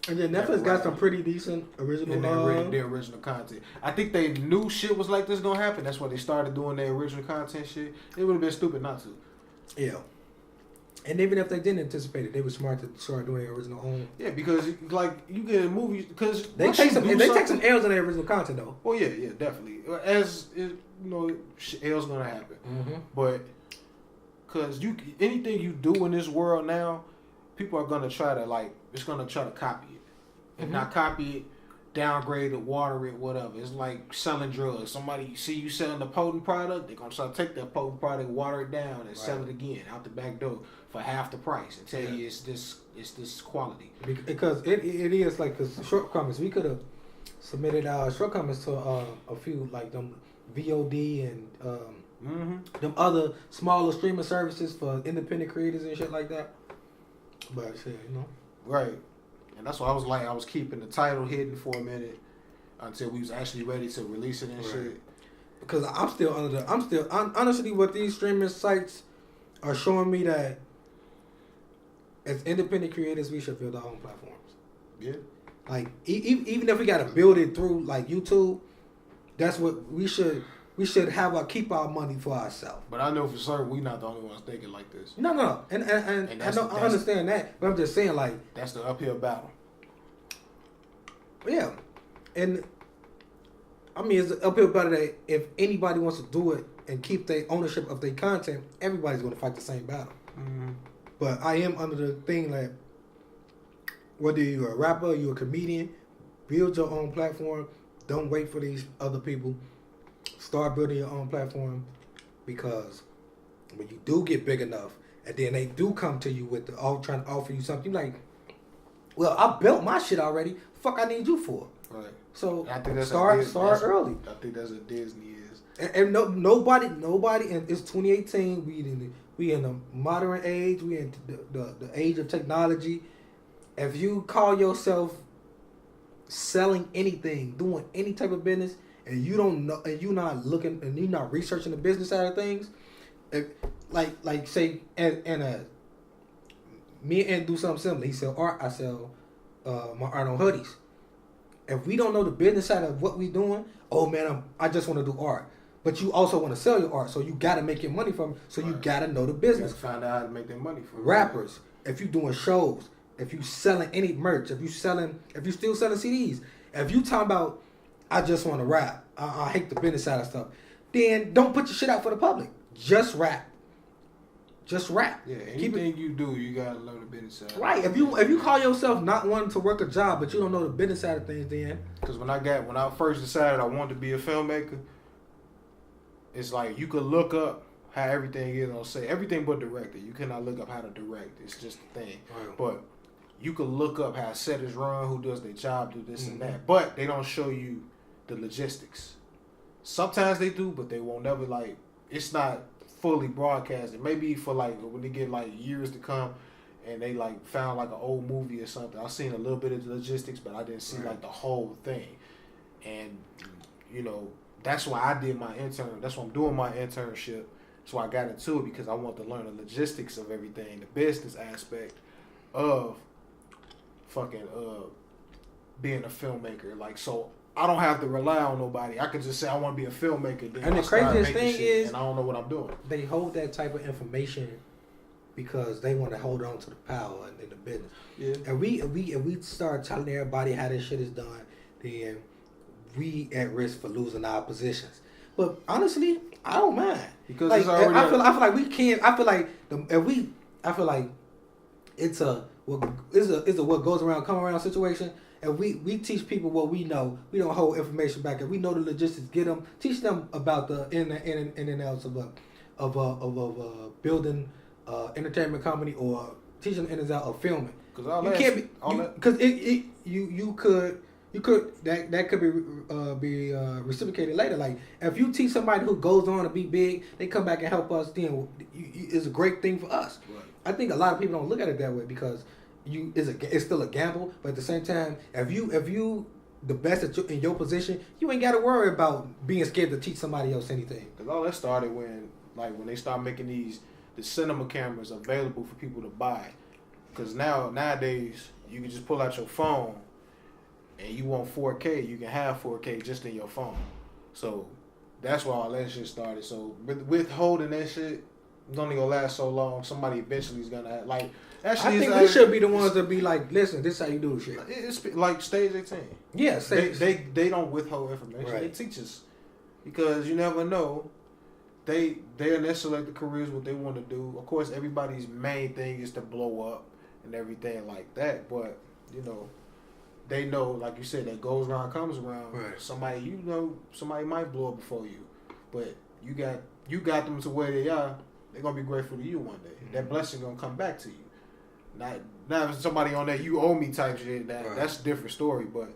And then Netflix got some pretty decent original their original content. I think they knew shit was like this gonna happen. That's why they started doing their original content shit. It would have been stupid not to. Yeah. And even if they didn't anticipate it, they were smart to start doing their original own. Yeah, because like you get in movies because they take some L's in their original content though. Well, yeah, definitely. As L's gonna happen. Mm-hmm. But because anything you do in this world now, people are gonna try to copy it. If not copy it, downgrade it, water it, whatever. It's like selling drugs. Somebody see you selling a potent product, they're gonna try to take that potent product, water it down, and sell it again out the back door for half the price and tell you it's this quality. Because it is like shortcomings. We could have submitted our shortcomings to a few like them VOD and them other smaller streaming services for independent creators and shit like that. But shit, right. And that's why I was keeping the title hidden for a minute until we was actually ready to release it and shit. Because honestly, what these streaming sites are showing me that as independent creators, we should build our own platforms. Yeah. Like even if we got to build it through like YouTube, that's what we should keep our money for ourselves. But I know for certain we not the only ones thinking like this. No, and I understand that, but I'm just saying like that's the uphill battle. Yeah, and I mean it's an uphill battle that if anybody wants to do it and keep their ownership of their content, everybody's going to fight the same battle. Mm-hmm. But I am under the thing that whether you're a rapper, you're a comedian, build your own platform. Don't wait for these other people. Start building your own platform, because when you do get big enough and then they do come to you with trying to offer you something, like, well, I built my shit already. Fuck, I need you for. Right. So I think that's start early. I think that's what Disney is. And nobody. And it's 2018. We in the modern age. We in the age of technology. If you call yourself selling anything, doing any type of business, and you don't know, and you're not looking, and you're not researching the business side of things, like say, me and do something similar. He sell art. I sell my art on hoodies. If we don't know the business side of what we doing, oh man, I just want to do art. But you also want to sell your art, so you got to make your money from it. So you got to know the business. You find out how to make their money from rappers. If you doing shows, if you selling any merch, if you still selling CDs, if you talking about, I just want to rap, I hate the business side of stuff, then don't put your shit out for the public. Just rap. Just rap. Yeah, anything you do, you gotta learn the business side. Right. If you call yourself not wanting to work a job, but you don't know the business side of things, then. Because when I first decided I wanted to be a filmmaker, it's like you could look up how everything is on set. Everything but director. You cannot look up how to direct. It's just a thing. Right. But you could look up how set is run, who does their job, do this and that. But they don't show you the logistics. Sometimes they do, but they won't never it's not fully broadcasted. Maybe for when they get years to come and they found an old movie or something. I've seen a little bit of the logistics, but I didn't see the whole thing. And that's why I did my intern. That's why I'm doing my internship. So I got into it because I want to learn the logistics of everything, the business aspect of being a filmmaker. So I don't have to rely on nobody. I can just say I want to be a filmmaker. Then and the craziest thing is, and I don't know what I'm doing. They hold that type of information because they want to hold on to the power in the business. Yeah. And we start telling everybody how this shit is done, then we at risk for losing our positions. But honestly, I don't mind because I feel like we can't. I feel like it's a what goes around come around situation. And we teach people what we know. We don't hold information back. If we know the logistics, teach them about the in and outs of building entertainment company, or teach them in and out of filming. Because you could that could be reciprocated later. Like if you teach somebody who goes on to be big, they come back and help us. Then it's a great thing for us. Right. I think a lot of people don't look at it that way because. It's still a gamble, but at the same time, if you the best in your position, you ain't got to worry about being scared to teach somebody else anything. Because all that started when they start making the cinema cameras available for people to buy. Because nowadays you can just pull out your phone, and you want 4K, you can have 4K just in your phone. So that's why all that shit started. So withholding that shit, it's only gonna last so long. Somebody eventually is gonna I think we should be the ones that be like, listen, this is how you do the shit. It's like Stage 18. Yeah, they don't withhold information. Right. They teach us because you never know. They'll select the careers what they want to do. Of course, everybody's main thing is to blow up and everything like that. But they know, like you said, that goes around comes around. Right. Somebody might blow up before you, but you got them to where they are. They're gonna be grateful to you one day. Mm-hmm. That blessing gonna come back to you. Not if somebody on that you owe me type shit. That's a different story. But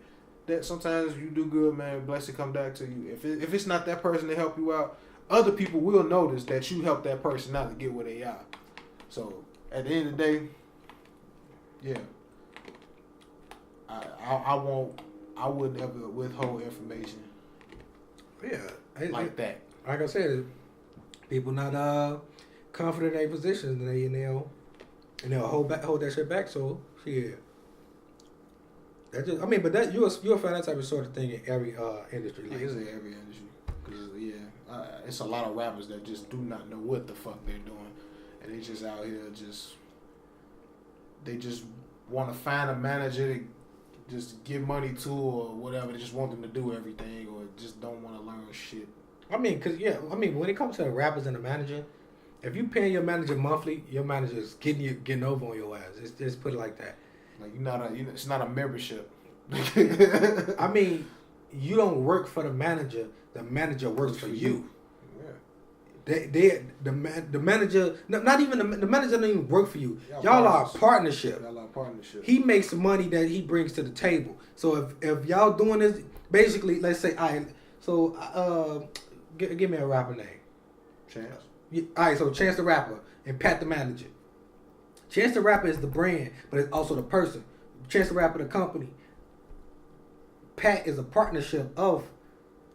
that sometimes you do good, man. Blessing come back to you. If it's not that person to help you out, other people will notice that you helped that person out to get where they are. So at the end of the day, yeah. I wouldn't ever withhold information. Yeah, like that. Like I said, people not confident in their positions, and they'll hold that shit back. So yeah, that just but that you'll find that type of sort of thing in every industry. Like, it's in every industry. Cause it's a lot of rappers that just do not know what the fuck they're doing, and they just out here they just want to find a manager to just give money to or whatever. They just want them to do everything or just don't want to learn shit. When it comes to the rappers and the manager, if you pay your manager monthly, your manager is getting over on your ass. Just put it like that. Like it's not a membership. I mean, you don't work for the manager works for you. Yeah. The manager, not even the manager doesn't even work for you. Y'all are a partnership. He makes the money that he brings to the table. So if y'all doing this, basically, let's say, give me a rapper name. Chance. All right, so Chance the Rapper and Pat the manager. Chance the Rapper is the brand, but it's also the person. Chance the Rapper, the company. Pat is a partnership of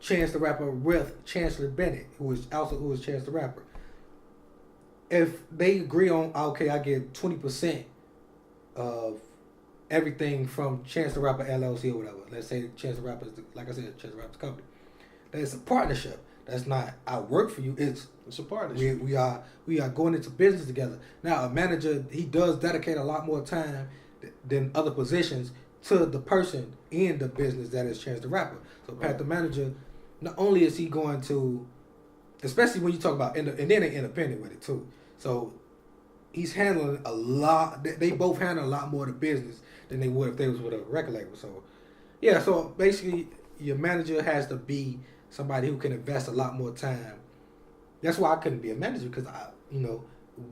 Chance the Rapper with Chancellor Bennett, who is Chance the Rapper. If they agree on, okay, I get 20% of everything from Chance the Rapper LLC or whatever. Let's say Chance the Rapper is, like I said, Chance the Rapper's company. That's a partnership. That's not I work for you. It's a partnership. We are going into business together. Now a manager, he does dedicate a lot more time than other positions to the person in the business that is Chance the Rapper. So Pat the manager, not only is he going to, especially when you talk about and then they're independent with it too. So he's handling a lot. They both handle a lot more of the business than they would if they was with a record label. So yeah. So basically, your manager has to be somebody who can invest a lot more time. That's why I couldn't be a manager, because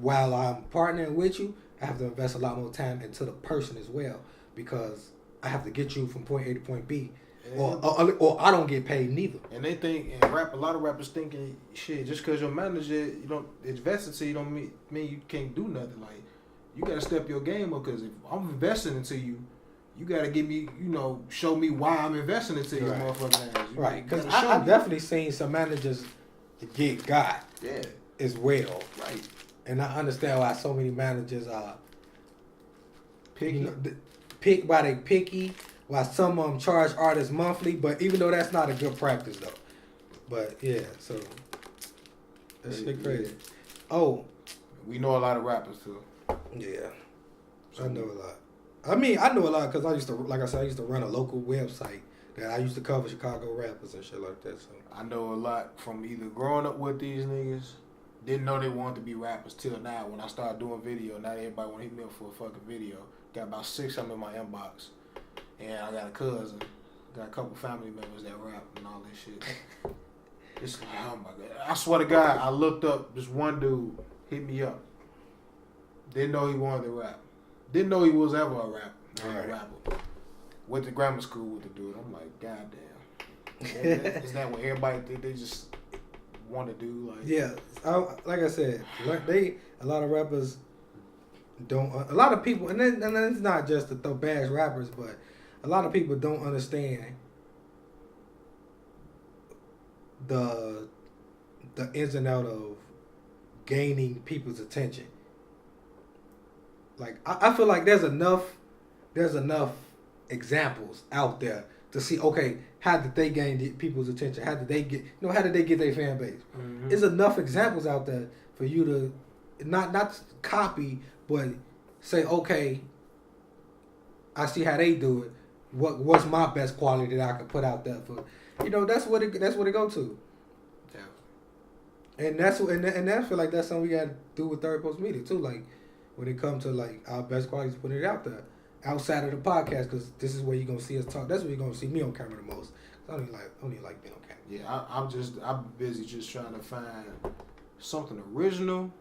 while I'm partnering with you, I have to invest a lot more time into the person as well, because I have to get you from point A to point B, or I don't get paid neither. And they think, a lot of rappers thinking, shit, just because your manager you don't invest into you don't mean you can't do nothing. Like, you gotta step your game up, because if I'm investing into you, you gotta give me, show me why I'm investing into your motherfucking ass. Right, because I've definitely seen some managers get got as well. Right. And I understand why so many managers are picky. Picky, while some of them charge artists monthly, but even though that's not a good practice though. But yeah, so that shit crazy. Oh, we know a lot of rappers too. Yeah, I know a lot. I know a lot because I used to run a local website that I used to cover Chicago rappers and shit like that. So I know a lot from either growing up with these niggas, didn't know they wanted to be rappers till now. When I started doing video, now everybody want to hit me up for a fucking video. Got about 6 of them in my inbox, and I got a cousin, got a couple family members that rap and all this shit. It's like, oh my god! I swear to God, I looked up this one dude hit me up. Didn't know he wanted to rap. Didn't know he was ever a rapper. Went to grammar school with the dude. I'm like, god damn. Is that what everybody think they just want to do? Like, yeah, like I said, a lot of rappers don't. A lot of people, and then it's not just to throw bash rappers, but a lot of people don't understand the ins and out of gaining people's attention. Like I feel like there's enough examples out there to see, okay, how did they gain people's attention? How did they get their fan base? Mm-hmm. There's enough examples out there for you to not copy, but say, okay, I see how they do it. What's my best quality that I can put out there for? That's what it go to. Yeah. And I feel like that's something we got to do with Third Post Media too. Like when it comes to like our best qualities, putting it out there outside of the podcast, because this is where you're gonna see us talk. That's where you're gonna see me on camera the most. I don't even like being on camera. Yeah, I'm busy just trying to find something original,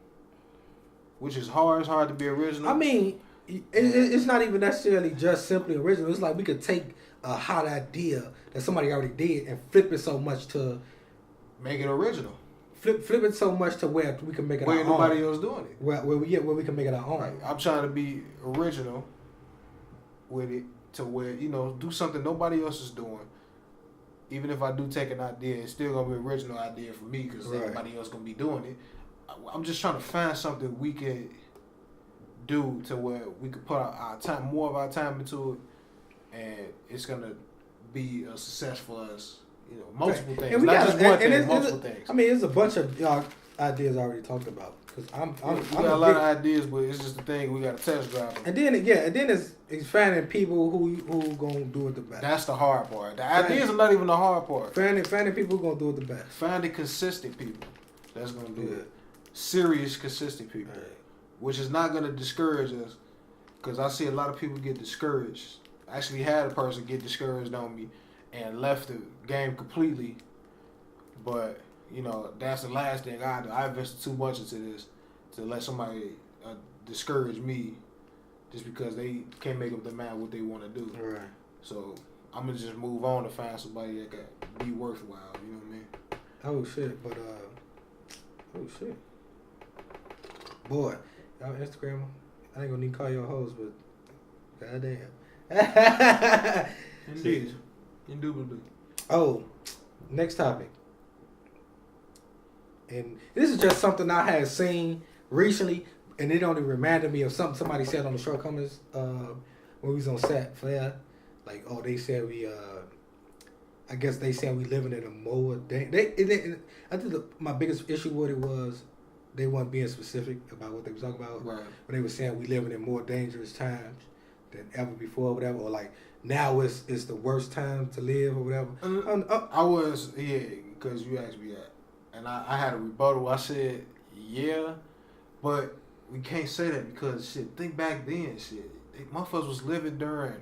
which is hard. It's hard to be original. I mean, it's not even necessarily just simply original. It's like we could take a hot idea that somebody already did and flip it so much to make it original. Flip it so much to where we can make it our own. Where nobody else doing it. Where we can make it our own. Right. I'm trying to be original with it, to where, do something nobody else is doing. Even if I do take an idea, it's still going to be an original idea for me because everybody else going to be doing it. I'm just trying to find something we can do to where we could put our time, more of our time into it, and it's going to be a success for us. Multiple things, not just one thing, multiple things. I mean, there's a bunch of ideas I already talked about. Cause I'm got a lot of ideas, but it's just the thing we got to test drive. And then it's finding people who gonna do it the best. That's the hard part. The ideas are not even the hard part. Finding people who gonna do it the best. Finding consistent people that's gonna do it. Serious, consistent people, which is not gonna discourage us. Cause I see a lot of people get discouraged. I actually had a person get discouraged on me and left the game completely. But that's the last thing I do. I invested too much into this to let somebody discourage me just because they can't make up their mind what they want to do. Right. So I'm gonna just move on to find somebody that can be worthwhile. You know what I mean? Oh shit! But oh shit, boy, y'all Instagram. I ain't gonna need to call your host, but goddamn. Indeed. Indubitably. Oh, next topic. And this is just something I had seen recently, and it only reminded me of something somebody said on the Shortcomings when we was on set for that. Like, they said I guess they said we living in a more I think my biggest issue with it was they weren't being specific about what they were talking about. Right. When they were saying we living in more dangerous times than ever before, or whatever, or like now it's the worst time to live, or whatever. I was, because you asked me that. And I had a rebuttal. I said, yeah, but we can't say that because, shit, think back then, shit. Motherfuckers was living during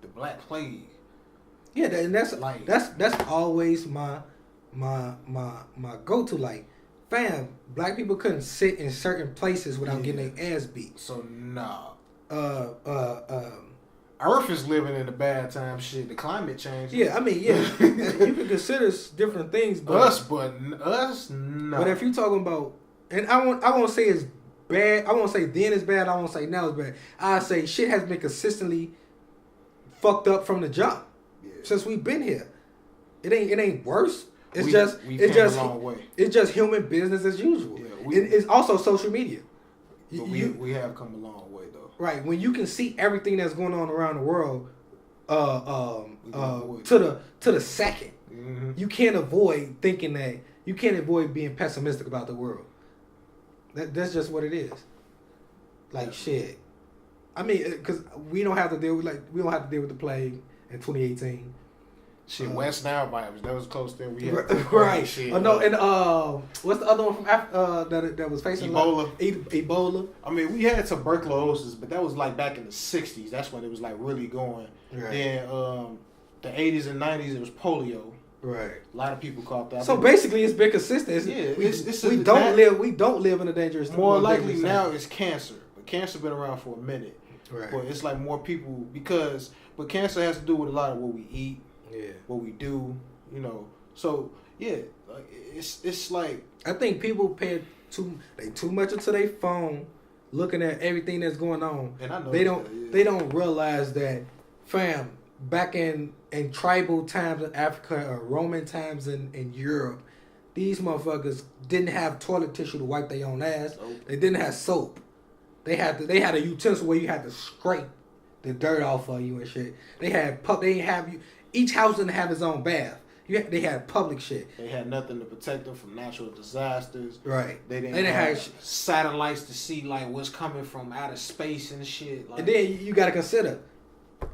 the Black Plague. Yeah, and that's always my go-to. Like, fam, black people couldn't sit in certain places without getting their ass beat. So, nah. Earth is living in a bad time, shit. The climate change. Yeah, I mean, yeah. You can consider different things, but us, no. But if you're talking about, and I won't say it's bad. I won't say then it's bad. I won't say now it's bad. I say shit has been consistently fucked up from the jump since we've been here. It ain't worse. It's just a long way. It's just human business as usual. Yeah, it's also social media. But we have come a long way though. Right, when you can see everything that's going on around the world, to the second, you can't avoid thinking that you can't avoid being pessimistic about the world. That's just what it is. Like shit. I mean, because we don't have to deal with the plague in 2018. Shit, West Nile virus. That was close there. We had right. Shit, no, and what's the other one from Africa that was facing Ebola? Ebola. I mean, we had tuberculosis, but that was like back in the 60s. That's when it was like really going. Right. Then the 80s and 90s, it was polio. Right. A lot of people caught that. So basically, it's been consistent. We don't live in a dangerous. More likely now, it's cancer. But cancer been around for a minute. Right. But it's like more people but cancer has to do with a lot of what we eat. Yeah. What we do, So yeah, like it's like I think people pay too much into their phone, looking at everything that's going on. And I know they don't realize that, fam, back in tribal times in Africa or Roman times in Europe, these motherfuckers didn't have toilet tissue to wipe their own ass. Nope. They didn't have soap. They had a utensil where you had to scrape the dirt off of you and shit. They didn't have you. Each house didn't have its own bath. They had public shit. They had nothing to protect them from natural disasters. Right. They didn't have satellites to see like what's coming from outer space and shit. Like, and then you got to consider,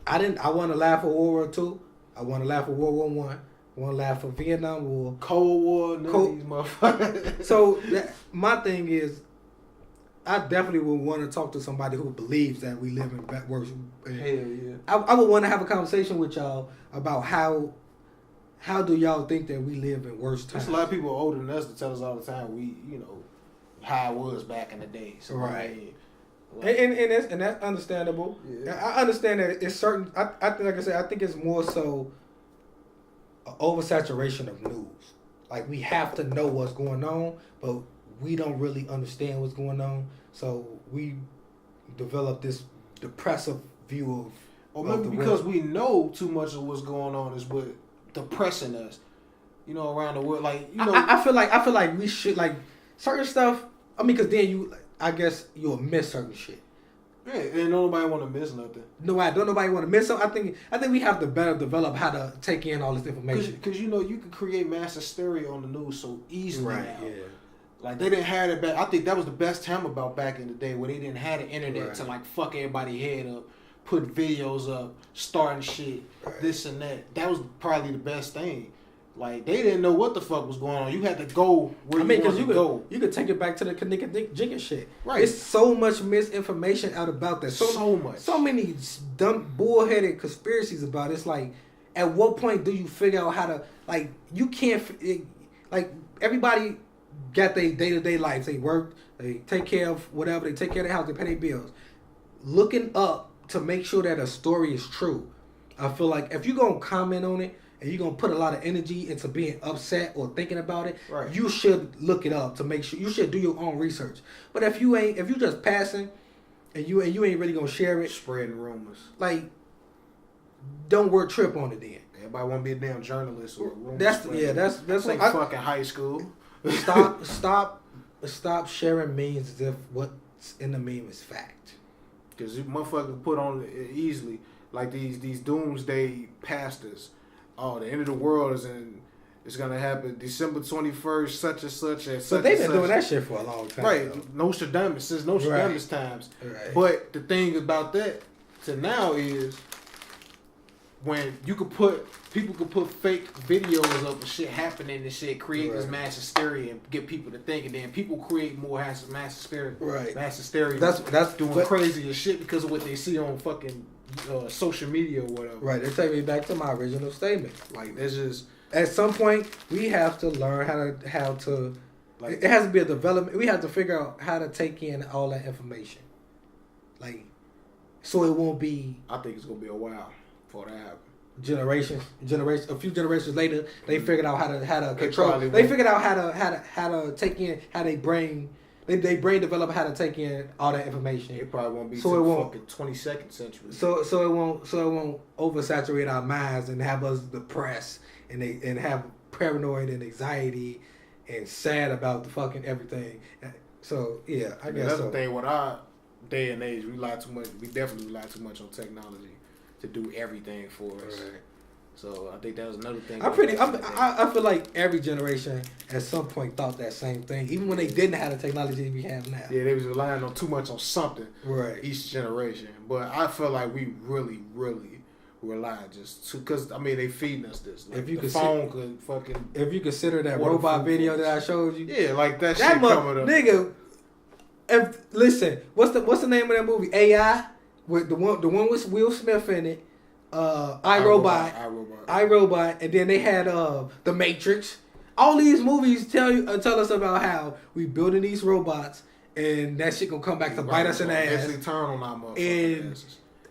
I want to laugh for World War II. I want to laugh for World War I. I want to laugh for Vietnam War. Cold War. These motherfuckers. So my thing is, I definitely would want to talk to somebody who believes that we live in worse. Hell yeah. I would want to have a conversation with y'all about how do y'all think that we live in worse times. There's a lot of people older than us that tell us all the time how it was back in the day. So, right. I mean, and that's understandable. Yeah. I understand that it's certain. I think it's more so an oversaturation of news. Like we have to know what's going on, but we don't really understand what's going on. So we develop this depressive view of Or maybe because we know too much of what's going on is what depressing us. You know, around the world, like you know. I feel like we should like certain stuff. I mean, because then I guess you'll miss certain shit. Yeah, and nobody want to miss nothing. No, don't nobody want to miss something. I think we have to better develop how to take in all this information. Because you know you can create mass hysteria on the news so easily now. Yeah. Like they didn't have it back. I think that was the best time about back in the day where they didn't have the internet to like fuck everybody head up, put videos up, starting shit, this and that. That was probably the best thing. Like they didn't know what the fuck was going on. You had to go where you wanted to go. You could take it back to the Kanika Jigga shit. Right. There's so much misinformation out about that. So much. So many dumb bullheaded conspiracies about it. It's like, at what point do you figure out how to like? You can't like everybody got their day-to-day lives. They work. They take care of whatever. They take care of their house. They pay their bills. Looking up to make sure that a story is true. I feel like if you're gonna comment on it, and you're gonna put a lot of energy into being upset or thinking about it, you should look it up to make sure. You should do your own research. But if you just passing, and you ain't really gonna share it, spreading rumors, like, don't work trip on it then. Everybody want to be a damn journalist or that's like fucking high school. Stop sharing memes as if what's in the meme is fact. Because you motherfuckers put on it easily like these doomsday pastors. Oh, the end of the world it's gonna happen December 21st, such and such and such. But they've been doing that shit for a long time. Right. Though. Nostradamus, since Nostradamus times. Right. But the thing about that to now is when people could put fake videos of the shit happening and shit, create this mass hysteria and get people to think, and then people create more mass hysteria. Right. Mass hysteria. That's doing crazy as shit because of what they see on fucking social media or whatever. Right. That takes me back to my original statement. Like there's just at some point we have to learn how to like it has to be a development. We have to figure out how to take in all that information. Like so it won't be. I think it's gonna be a while before that happens. A few generations later, they figured out how to control. They figured out how to take in how they brain. They brain develop how to take in all that information. It probably won't be till fucking 22nd century. So it won't oversaturate our minds and have us depressed and have paranoid and anxiety and sad about the fucking everything. So yeah, I guess that's the thing with our day and age. We definitely rely too much on technology to do everything for us. Right. So I think that was another thing. I feel like every generation at some point thought that same thing, even when they didn't have the technology we have now. Yeah, they was relying on too much on something. Right. Each generation, but I feel like we really, really rely because they feeding us this. Like, if you if you consider that robot video that I showed you. Yeah, like that shit coming up. Nigga, listen, what's the name of that movie? AI with the one with Will Smith in it. iRobot, and then they had The Matrix. All these movies tell us about how we building these robots, and that shit gonna come back to bite us in the ass. Turn on our and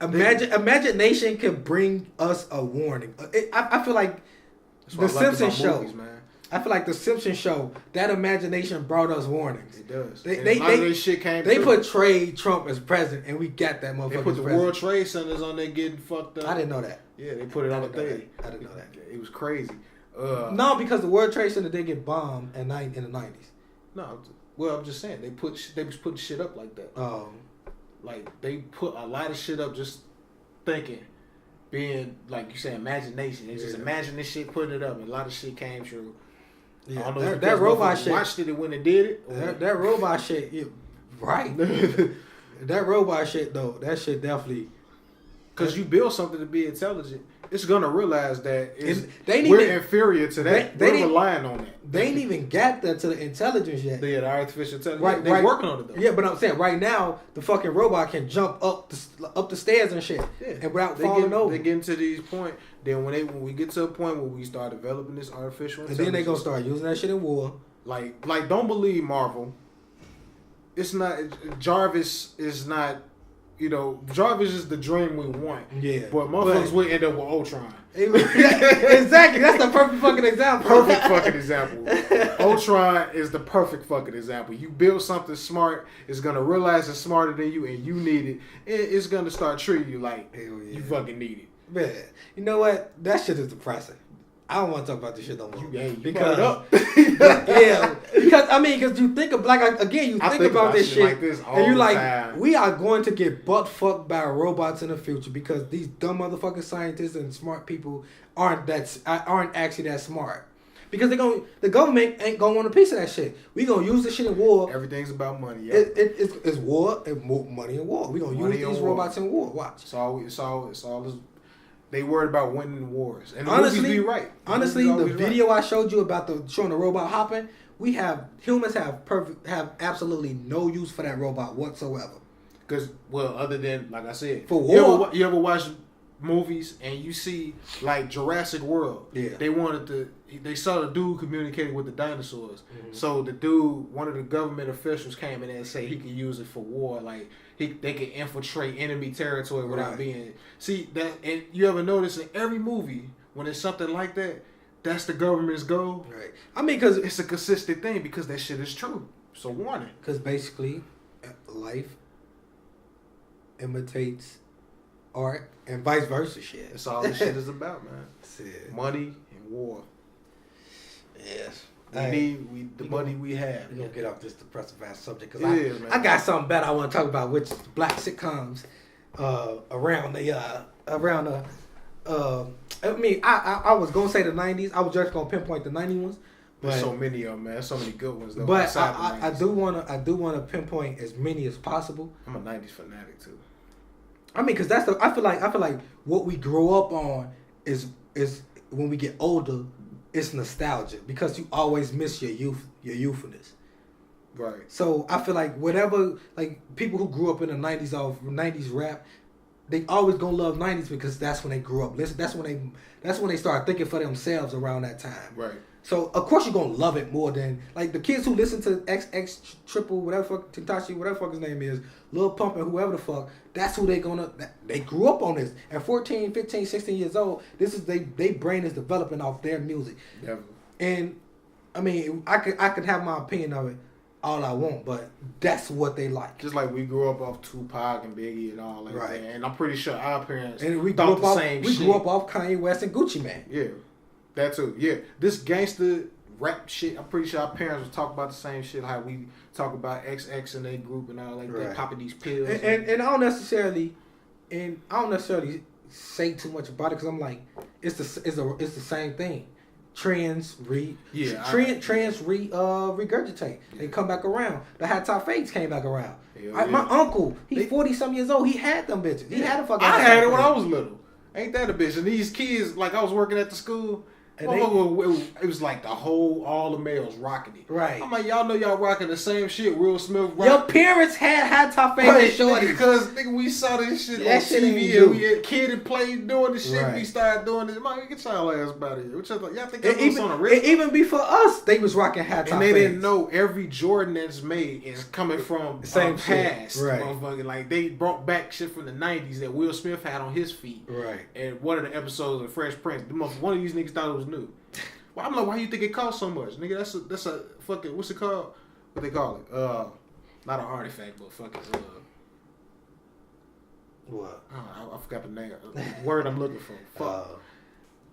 imagination can bring us a warning. I feel like the Simpsons show. Movies, man. I feel like the Simpsons show, that imagination brought us warnings. It does. They portrayed Trump as president, and we got that motherfucker. They put the World Trade Centers on there getting fucked up. I didn't know that. Yeah, they put it on the thing. I didn't know that. It was crazy. No, because the World Trade Center did get bombed in the 90s. No, well, I'm just saying they was putting shit up like that. Oh, like they put a lot of shit up just thinking, being like you say, imagination. They just imagine this shit, putting it up, and a lot of shit came true. Yeah, I don't know that robot shit. Watched it when it did it. That robot shit, right? That robot shit though, that shit definitely. Because you build something to be intelligent, it's gonna realize that we're inferior to that. We're relying on that. They ain't even got that to the intelligence yet. Yeah, the artificial intelligence. Right, they're working on it though. Yeah, but I'm saying right now the fucking robot can jump up the stairs and shit, and without falling over. They get into these points. Then when we get to a point where we start developing this artificial intelligence, and then they gonna start using that shit in war. Like don't believe Marvel. It's not Jarvis is not. You know, Jarvis is the dream we want. Yeah. But motherfuckers would end up with Ultron. Exactly. That's the perfect fucking example. Perfect fucking example. Ultron is the perfect fucking example. You build something smart, it's going to realize it's smarter than you, and you need it. It's going to start treating you like you fucking need it. Man, you know what? That shit is depressing. I don't want to talk about this shit no more. You because up. yeah, because you think of you think about this shit like this all and you're the like, time. we are going to get butt fucked by robots in the future because these dumb motherfucking scientists and smart people aren't actually that smart. Because the government ain't gonna want a piece of that shit. We gonna use this shit in war. Everything's about money. Yeah. It's war and money in war. We gonna use these robots in war. Watch. It's all this. They worried about winning wars, and the honestly, movies be right. Honestly, the video I showed you about showing the robot hopping, humans have absolutely no use for that robot whatsoever. Because other than like I said, for war, you ever watch movies and you see like Jurassic World? Yeah, they saw the dude communicating with the dinosaurs. Mm-hmm. So one of the government officials came in and said he could use it for war, like. They can infiltrate enemy territory without being... See, that, and you ever notice in every movie, when it's something like that, that's the government's goal? Right. I mean, because... It's a consistent thing because that shit is true. So warning. Because basically, life imitates art and vice versa shit. That's all this shit is about, man. That's it. Money and war. Yes. We need the money we have. We're going to get off this depressive ass subject because I got something better I want to talk about, which is black sitcoms around the I mean, I was going to say the 90s. I was just going to pinpoint the 90s ones. There's so many of them, man. There's so many good ones, though. But I do want to pinpoint as many as possible. I'm a 90s fanatic, too. I mean, because I feel like what we grow up on is when we get older, it's nostalgia because you always miss your youthfulness. Right. So I feel like whatever, like people who grew up in the 90s of 90s rap, they always gonna love 90s because that's when they grew up. Listen, that's when they start thinking for themselves around that time. Right. So of course you're gonna love it more than like the kids who listen to XX Triple, whatever fuck Tentashi, whatever fuck his name is, Lil Pump and whoever the fuck. That's who they grew up on this. At 14, 15, 16 years old, this is they brain is developing off their music. Yeah. And I mean, I could have my opinion of it all I want, but that's what they like. Just like we grew up off Tupac and Biggie and all that. Right. And I'm pretty sure our parents and we thought grew the up same we shit. grew up off Kanye West and Gucci Mane. Yeah. That too. Yeah. This gangster rap shit, I'm pretty sure our parents would talk about the same shit, how we talk about XX and their group and all like that, popping these pills. And I don't necessarily say too much about it because I'm like, it's the same thing. Trends regurgitate and come back around. The high top fades came back around. My uncle, he's 40-some years old. He had them bitches. He had a fucking. I had it when I was little. Ain't that a bitch? And these kids, like I was working at the school. And it was like all the males rocking it. Right. I'm like, y'all know y'all rocking the same shit Will Smith rock. Your parents had high top fades and shorties. Because nigga, we saw this shit that on shit TV and we had kid and played doing this shit. Right. We started doing this. Man, get y'all ass about here. Y'all think that was on a risk? Even before us, they was rocking high top fades. And they didn't know every Jordan that's made is coming from the same past. Right. Motherfucking, like they brought back shit from the 90s that Will Smith had on his feet. Right. And one of the episodes of Fresh Prince, one of these niggas thought it was new. Well, I'm like, why you think it costs so much, nigga? That's a fucking, what's it called? What they call it? Not an artifact, but fucking what? I forgot the name. The word I'm looking for. Fuck.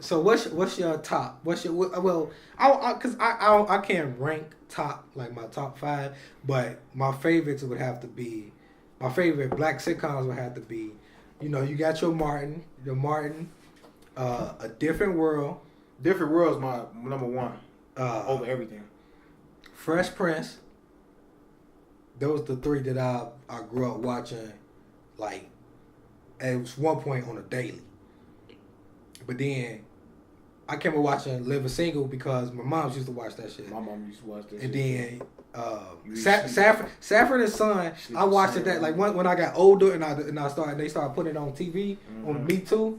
So what's your top? I can't rank top like my top 5, but my favorites would have to be my favorite black sitcoms would have to be, you got your Martin, A Different World. Different World's my number 1 over everything. Fresh Prince. Those the 3 that I grew up watching, like at one point on a daily. But then I came up watching Living Single because my mom used to watch that shit. My mom used to watch that. And shit. then Saffron and Son, I watched it that like when I got older and they started putting it on TV on Me Too.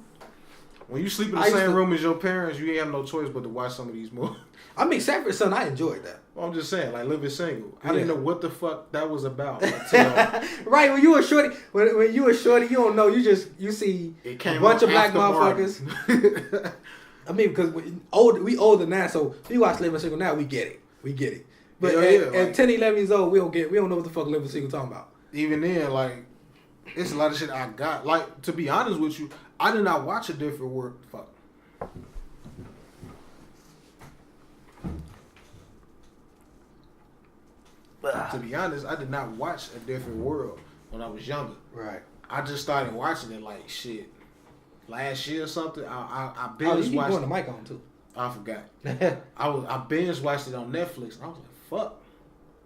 When you sleep in the same room as your parents, you ain't have no choice but to watch some of these movies. I mean, Saffron and Son, I enjoyed that. Well, I'm just saying, like living single. I didn't know what the fuck that was about until right, when you were shorty, when you were shorty, you don't know. You see a bunch of black motherfuckers. I mean, because we older now, so we watch Living Single now. We get it. But at 10, 11 years old, we don't know what the fuck Living Single talking about. Even then, like, it's a lot of shit I got. Like, to be honest with you, I did not watch A Different World. Fuck. To be honest, I did not watch A Different World when I was younger. Right. I just started watching it like shit last year or something. I binge you watched. Going the mic on too. I forgot. I binge watched it on Netflix, and I was like, fuck.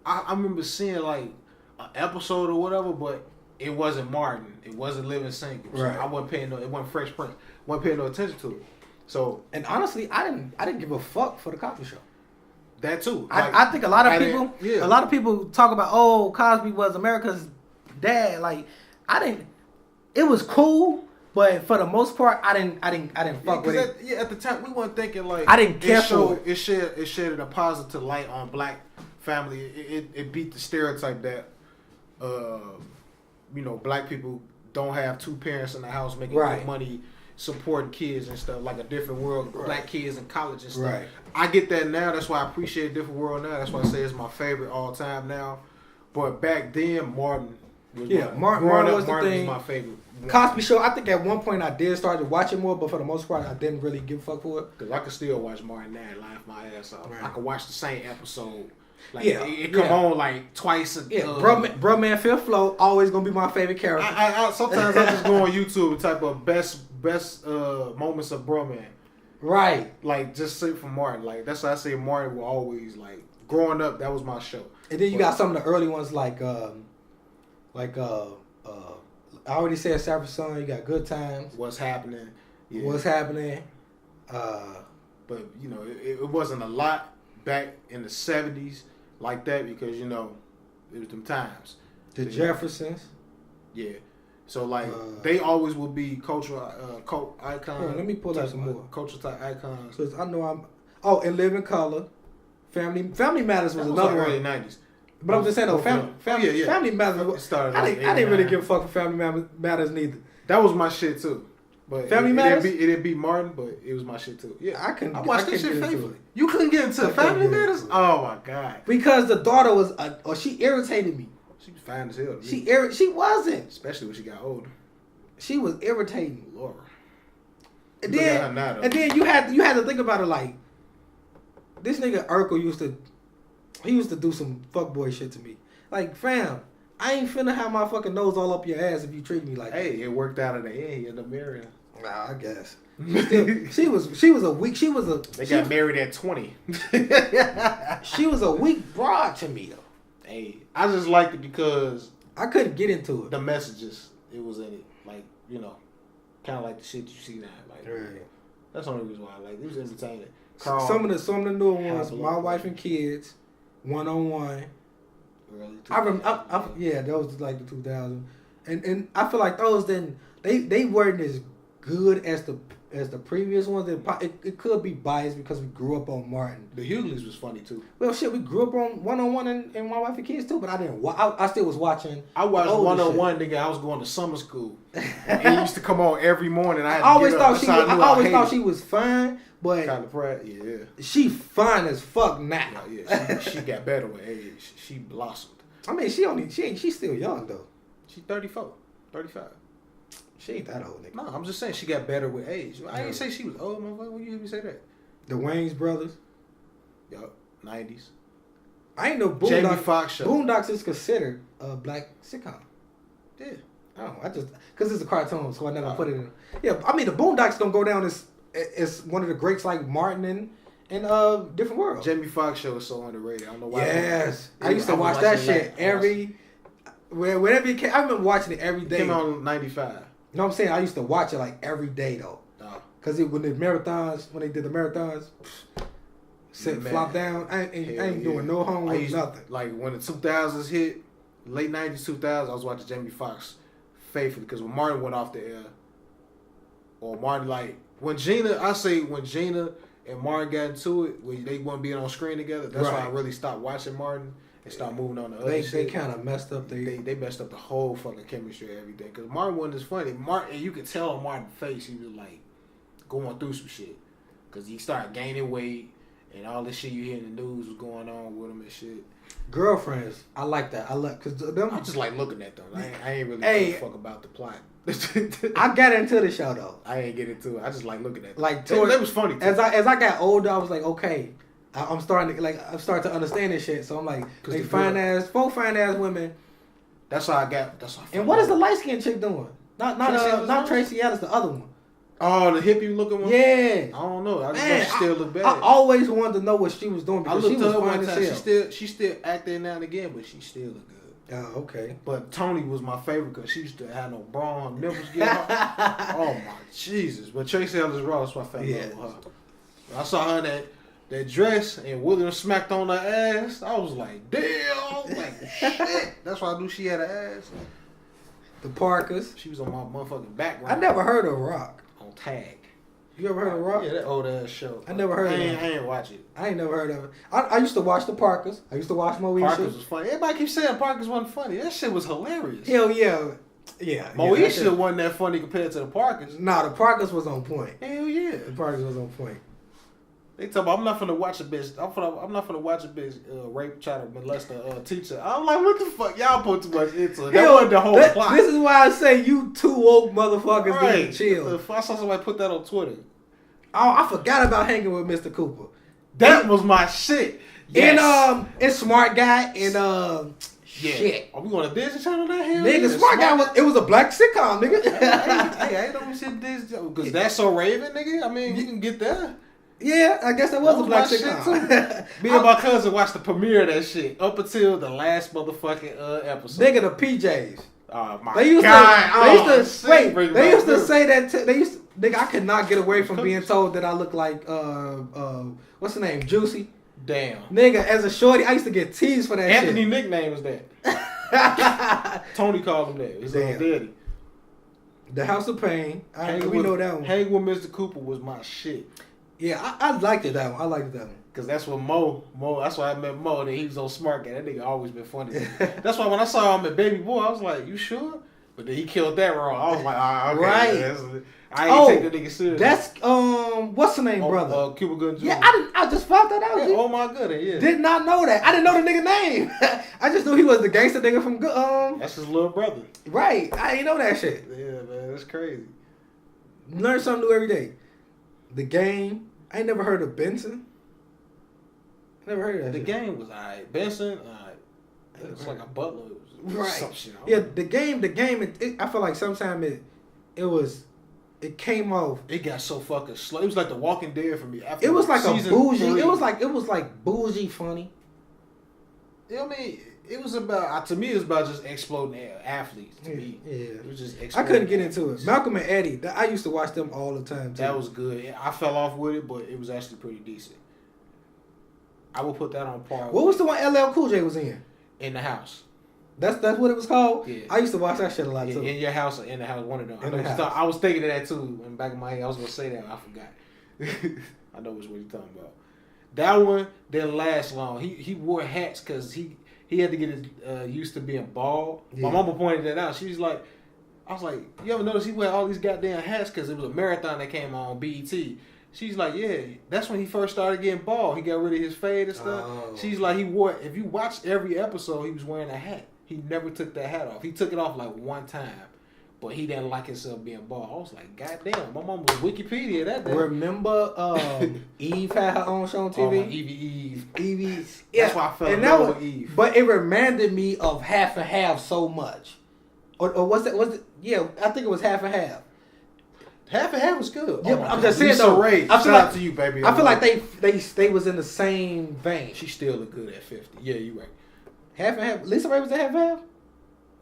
I remember seeing like an episode or whatever, but it wasn't Martin. It wasn't Living Single. So right. I wasn't paying it wasn't Fresh Prince. Wasn't paying no attention to it. So, and honestly, I didn't give a fuck for the Cosby Show. That too. Like, I think a lot of people talk about, oh, Cosby was America's dad. Like, it was cool, but for the most part, I didn't fuck with it. At the time we weren't thinking like I didn't care for it. It shed a positive light on black family. It beat the stereotype that black people don't have two parents in the house making good money, supporting kids and stuff, like A Different World, black kids in college and stuff. Right. I get that now. That's why I appreciate A Different World now. That's why I say it's my favorite all time now. But back then, Martin was Martin was the thing. Was my favorite. Cosby Show, I think at one point I did start to watch it more, but for the most part, I didn't really give a fuck for it. Because I could still watch Martin now and laugh my ass off. Right. I could watch the same episode. Like, it come on like twice a Bruh Man Fifth Flow, always going to be my favorite character. I sometimes I just go on YouTube, type of best moments of Bruh Man. Right. Like, just say from Martin. Like, that's why I say Martin will always, like, growing up, that was my show. And then you got some of the early ones like I already said Sanford Son. You got Good Times. What's Happening? Yeah. What's Happening? But it wasn't a lot back in the 70s like that because it was them times. The Jeffersons. Yeah. So like they always will be cultural icons. Let me pull out some more cultural type icons. Because I know and Live in Color. Family Matters was another early '90s. But I'm just saying though, Family Matters. I didn't really give a fuck for Family Matters neither. That was my shit too. But Family Matters. It didn't beat Martin, but it was my shit too. Yeah, I watched that shit faithfully. You couldn't get into Family Matters? Oh my god! Because the daughter was, she irritated me. She was fine as hell. She wasn't. Especially when she got older. She was irritating. Laura. And then you had to think about it like this nigga Urkel used to do some fuckboy shit to me. Like, fam, I ain't finna have my fucking nose all up your ass if you treat me like that. Hey, it worked out in the end. He ended up marrying. Nah, I guess. She was a weak. They got married at 20. She was a weak broad to me though. Hey, I just liked it because I couldn't get into it. The messages it was in it, like kind of like the shit you see now. Like, that's the only reason why I like it. It was entertaining. Some of the newer ones, My Wife and Kids, 101. That was like the 2000s, and I feel like those they weren't as good as the previous ones. It could be biased because we grew up on Martin. The Hughleys was funny too. Well, shit, we grew up on 101 and My Wife and Kids too, but I didn't. I still was watching. I watched 101, nigga. I was going to summer school. It used to come on every morning. I always thought she was fine. But kind of proud, yeah. She fine as fuck now. Yeah, she got better with age. She blossomed. I mean, she's still young though. She's 34, 35. She ain't that old, nigga. No, I'm just saying she got better with age. I ain't say she was old, motherfucker. When you hear me say that? The Wayans brothers. Yup, 90s. I ain't know Boondocks. Jamie Foxx show. Boondocks is considered a black sitcom. Yeah. I just because it's a cartoon, so I never put it in. Yeah, I mean the Boondocks don't go down as one of the greats like Martin and Different World. Jamie Foxx show is so underrated. I don't know why. Yes, I used to watch that shit whenever it came. I remember watching it every day. It came on 95. You know what I'm saying? I used to watch it like every day though. Because when they did the marathons, flop down. I ain't doing no homework, nothing. Like when the 2000s hit, late 90s, 2000s, I was watching Jamie Foxx faithfully because when Martin went off the air, or Martin when Gina and Martin got into it, where they weren't being on screen together. That's why I really stopped watching Martin and started moving on to other shit. They kind of messed up. They messed up the whole fucking chemistry and everything. Because Martin wasn't as funny. Martin, you could tell on Martin's face he was like going through some shit. Because he started gaining weight and all this shit you hear in the news was going on with him and shit. Girlfriends, I like that. Because them. I just like looking at them. I ain't really give a fuck about the plot. I got into the show though. I ain't get into it. I just like looking at them. Like that was funny. Too. As I got older, I was like, okay, I'm starting to understand this shit. So I'm like, four fine ass women. That's how I got. And what is the light skinned chick doing? Not Tracy Ellis, the other one. Oh, the hippie looking one. Yeah. I don't know. I just know she still look bad. I always wanted to know what she was doing because she was fine as hell. She still acting now and again, but she still look good. Oh, okay. But Tony was my favorite because she used to have no bra on, nipples get out. Oh my Jesus! But Tracy Ellis Ross, I fell in love with her. I saw her in that dress and William smacked on her ass. I was like, damn, like shit. That's why I knew she had an ass. The Parkers. She was on my motherfucking background. I never heard of Rock. On Tag. You ever heard of Rock? Yeah, that old ass show. I never heard of it. I ain't watch it. I ain't never heard of it. I used to watch the Parkers. I used to watch Moesha. Parkers was funny. Everybody keeps saying Parkers wasn't funny. That shit was hilarious. Hell yeah. Yeah. Moesha wasn't that funny compared to the Parkers. Nah, the Parkers was on point. Hell yeah. The Parkers was on point. They tell me I'm not finna watch a bitch. I'm not finna watch a bitch rape, try to molest a teacher. I'm like, what the fuck? Y'all put too much into it. That wasn't the whole plot. This is why I say you two woke motherfuckers need to chill. I saw somebody put that on Twitter. Oh, I forgot about hanging with Mr. Cooper. That was my shit. Yes. And Smart Guy and shit. Are we going to Disney Channel that hell? Nigga, Smart Guy was a black sitcom, nigga. hey, I ain't know shit Disney because that's so Raven, nigga. I mean, you can get that. Yeah, I guess that was a black sitcom. Me and my cousin watched the premiere of that shit up until the last motherfucking episode. Nigga, the PJs. Oh my God. They used to say that. Nigga, I could not get away from being told that I look like what's the name, Juicy. Damn. Nigga, as a shorty, I used to get teased for that. Anthony shit. nickname was that. Tony called him that. His old daddy. The House of Pain. We know that one. Hang with Mr. Cooper was my shit. Yeah, I liked it that one. I liked that one. Cause that's what Mo. That's why I met Mo. That he was on Smart Guy. That nigga always been funny. That's why when I saw him at Baby Boy, I was like, "You sure?" But then he killed that wrong. I was like, okay, right. I ain't take the nigga serious. That's what's the name, brother? Cuba Gooding Jr. Yeah, I just found that out. Yeah, oh my goodness, yeah. Did not know that. I didn't know the nigga name. I just knew he was the gangster nigga from That's his little brother. Right. I didn't know that shit. Yeah, man, that's crazy. Learn something new every day. The Game. I ain't never heard of Benson. Never heard of that. The Game was alright. Benson, alright. It was like a butler. Right. Some shit. Yeah, the game. I feel like sometimes it came off. It got so fucking slow. It was like The Walking Dead for me. After it was like a bougie. 3. It was like bougie funny. You know what I mean? It was about, to me, it was about just exploding athletes. To me, yeah. It was just I couldn't get into it. Malcolm and Eddie, I used to watch them all the time too. That was good. I fell off with it, but it was actually pretty decent. I would put that on par. What was the one LL Cool J was in? In the House. That's what it was called? Yeah. I used to watch that shit a lot too. In Your House or In the House, one of them. I was thinking of that too in the back of my head. I was going to say that. I forgot. I know which one you're talking about. That one didn't last long. He wore hats because he had to get used to being bald. Yeah. My mama pointed that out. She was like, I was like, you ever notice he wear all these goddamn hats because it was a marathon that came on BET. She's like, yeah, that's when he first started getting bald. He got rid of his fade and stuff. Oh. She's like, if you watch every episode, he was wearing a hat. He never took that hat off. He took it off like one time, but he didn't like himself being bald. I was like, goddamn, my mama was Wikipedia that day. Remember Eve had her own show on TV? Oh, Eve. Yeah. That's why I fell in love with Eve. But it reminded me of Half and Half so much. Or was it? Yeah, I think it was Half and Half. Half and Half was good. Yeah, I'm just saying though. Shout out to you, baby. I feel like they was in the same vein. She still look good at 50. Yeah, you right. Half and Half. Lisa Ray was in Half and Half.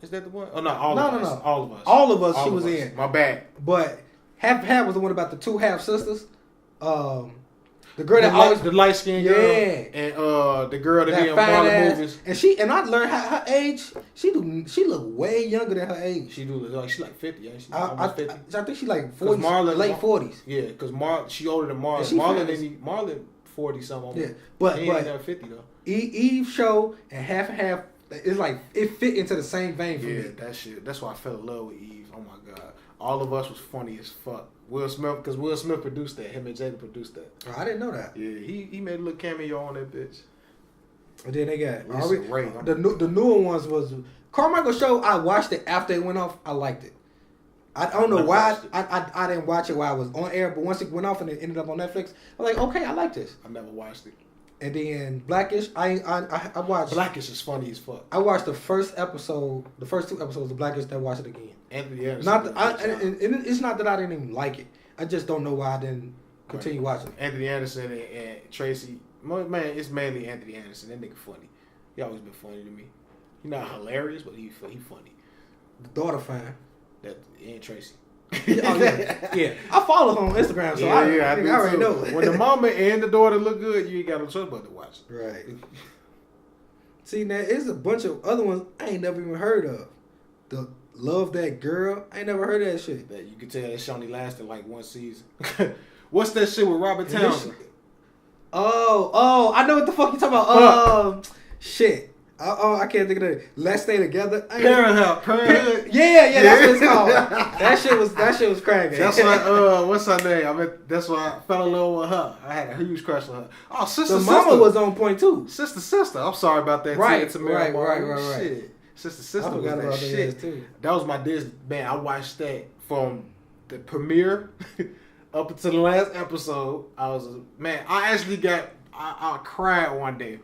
Is that the one? Oh no, all of us. All of us. She was in. My bad. But Half and Half was the one about the two half sisters. The girl that always the light skinned girl, and the girl that be in Marlon movies, and I learned her age. She look way younger than her age. She do look like she like 50, ain't she? I think she like 40, late 40s. Yeah, because she older than Marlon. Marlon 40 something. Yeah, but he ain't 50 though. Eve show and half and half. It's like it fit into the same vein for me. Yeah, that shit. That's why I fell in love with Eve. Oh my god, all of us was funny as fuck. Will Smith produced that. Him and Jada produced that. Oh, I didn't know that. Yeah, he made a little cameo on that bitch. And then they got the newer ones was Carmichael show. I watched it after it went off. I liked it. I don't know why I didn't watch it while I was on air, but once it went off and it ended up on Netflix, I was like, okay, I like this. I never watched it. And then Blackish, I watched. Blackish is funny as fuck. I watched the first two episodes of Blackish. Then watched it again. Anthony Anderson. It's not that I didn't even like it. I just don't know why I didn't continue watching it. Anthony Anderson and Tracy. Man, it's mainly Anthony Anderson. That nigga funny. He always been funny to me. He not hilarious, but he funny. The daughter fine. That and Tracy. Yeah. I follow her on Instagram, so I already know. When the mama and the daughter look good, you ain't got no choice but to watch it. Right. See, now there's a bunch of other ones I ain't never even heard of. The Love That Girl, I ain't never heard of that shit. That you can tell that shit only lasted like one season. What's that shit with Robert Townsend? Oh, I know what the fuck you talking about. Shit. I can't think of it. Let's Stay Together. Parenthood. Yeah, that's what it's called. that shit was cracking. That's why. What's her name? That's why I fell in love with her. I had a huge crush on her. Oh, sister. The mama was on point too. Sister. I'm sorry about that. Right. Shit. Sister I was that shit too. That was my Disney. Man, I watched that from the premiere up until the last episode. I actually I cried one day.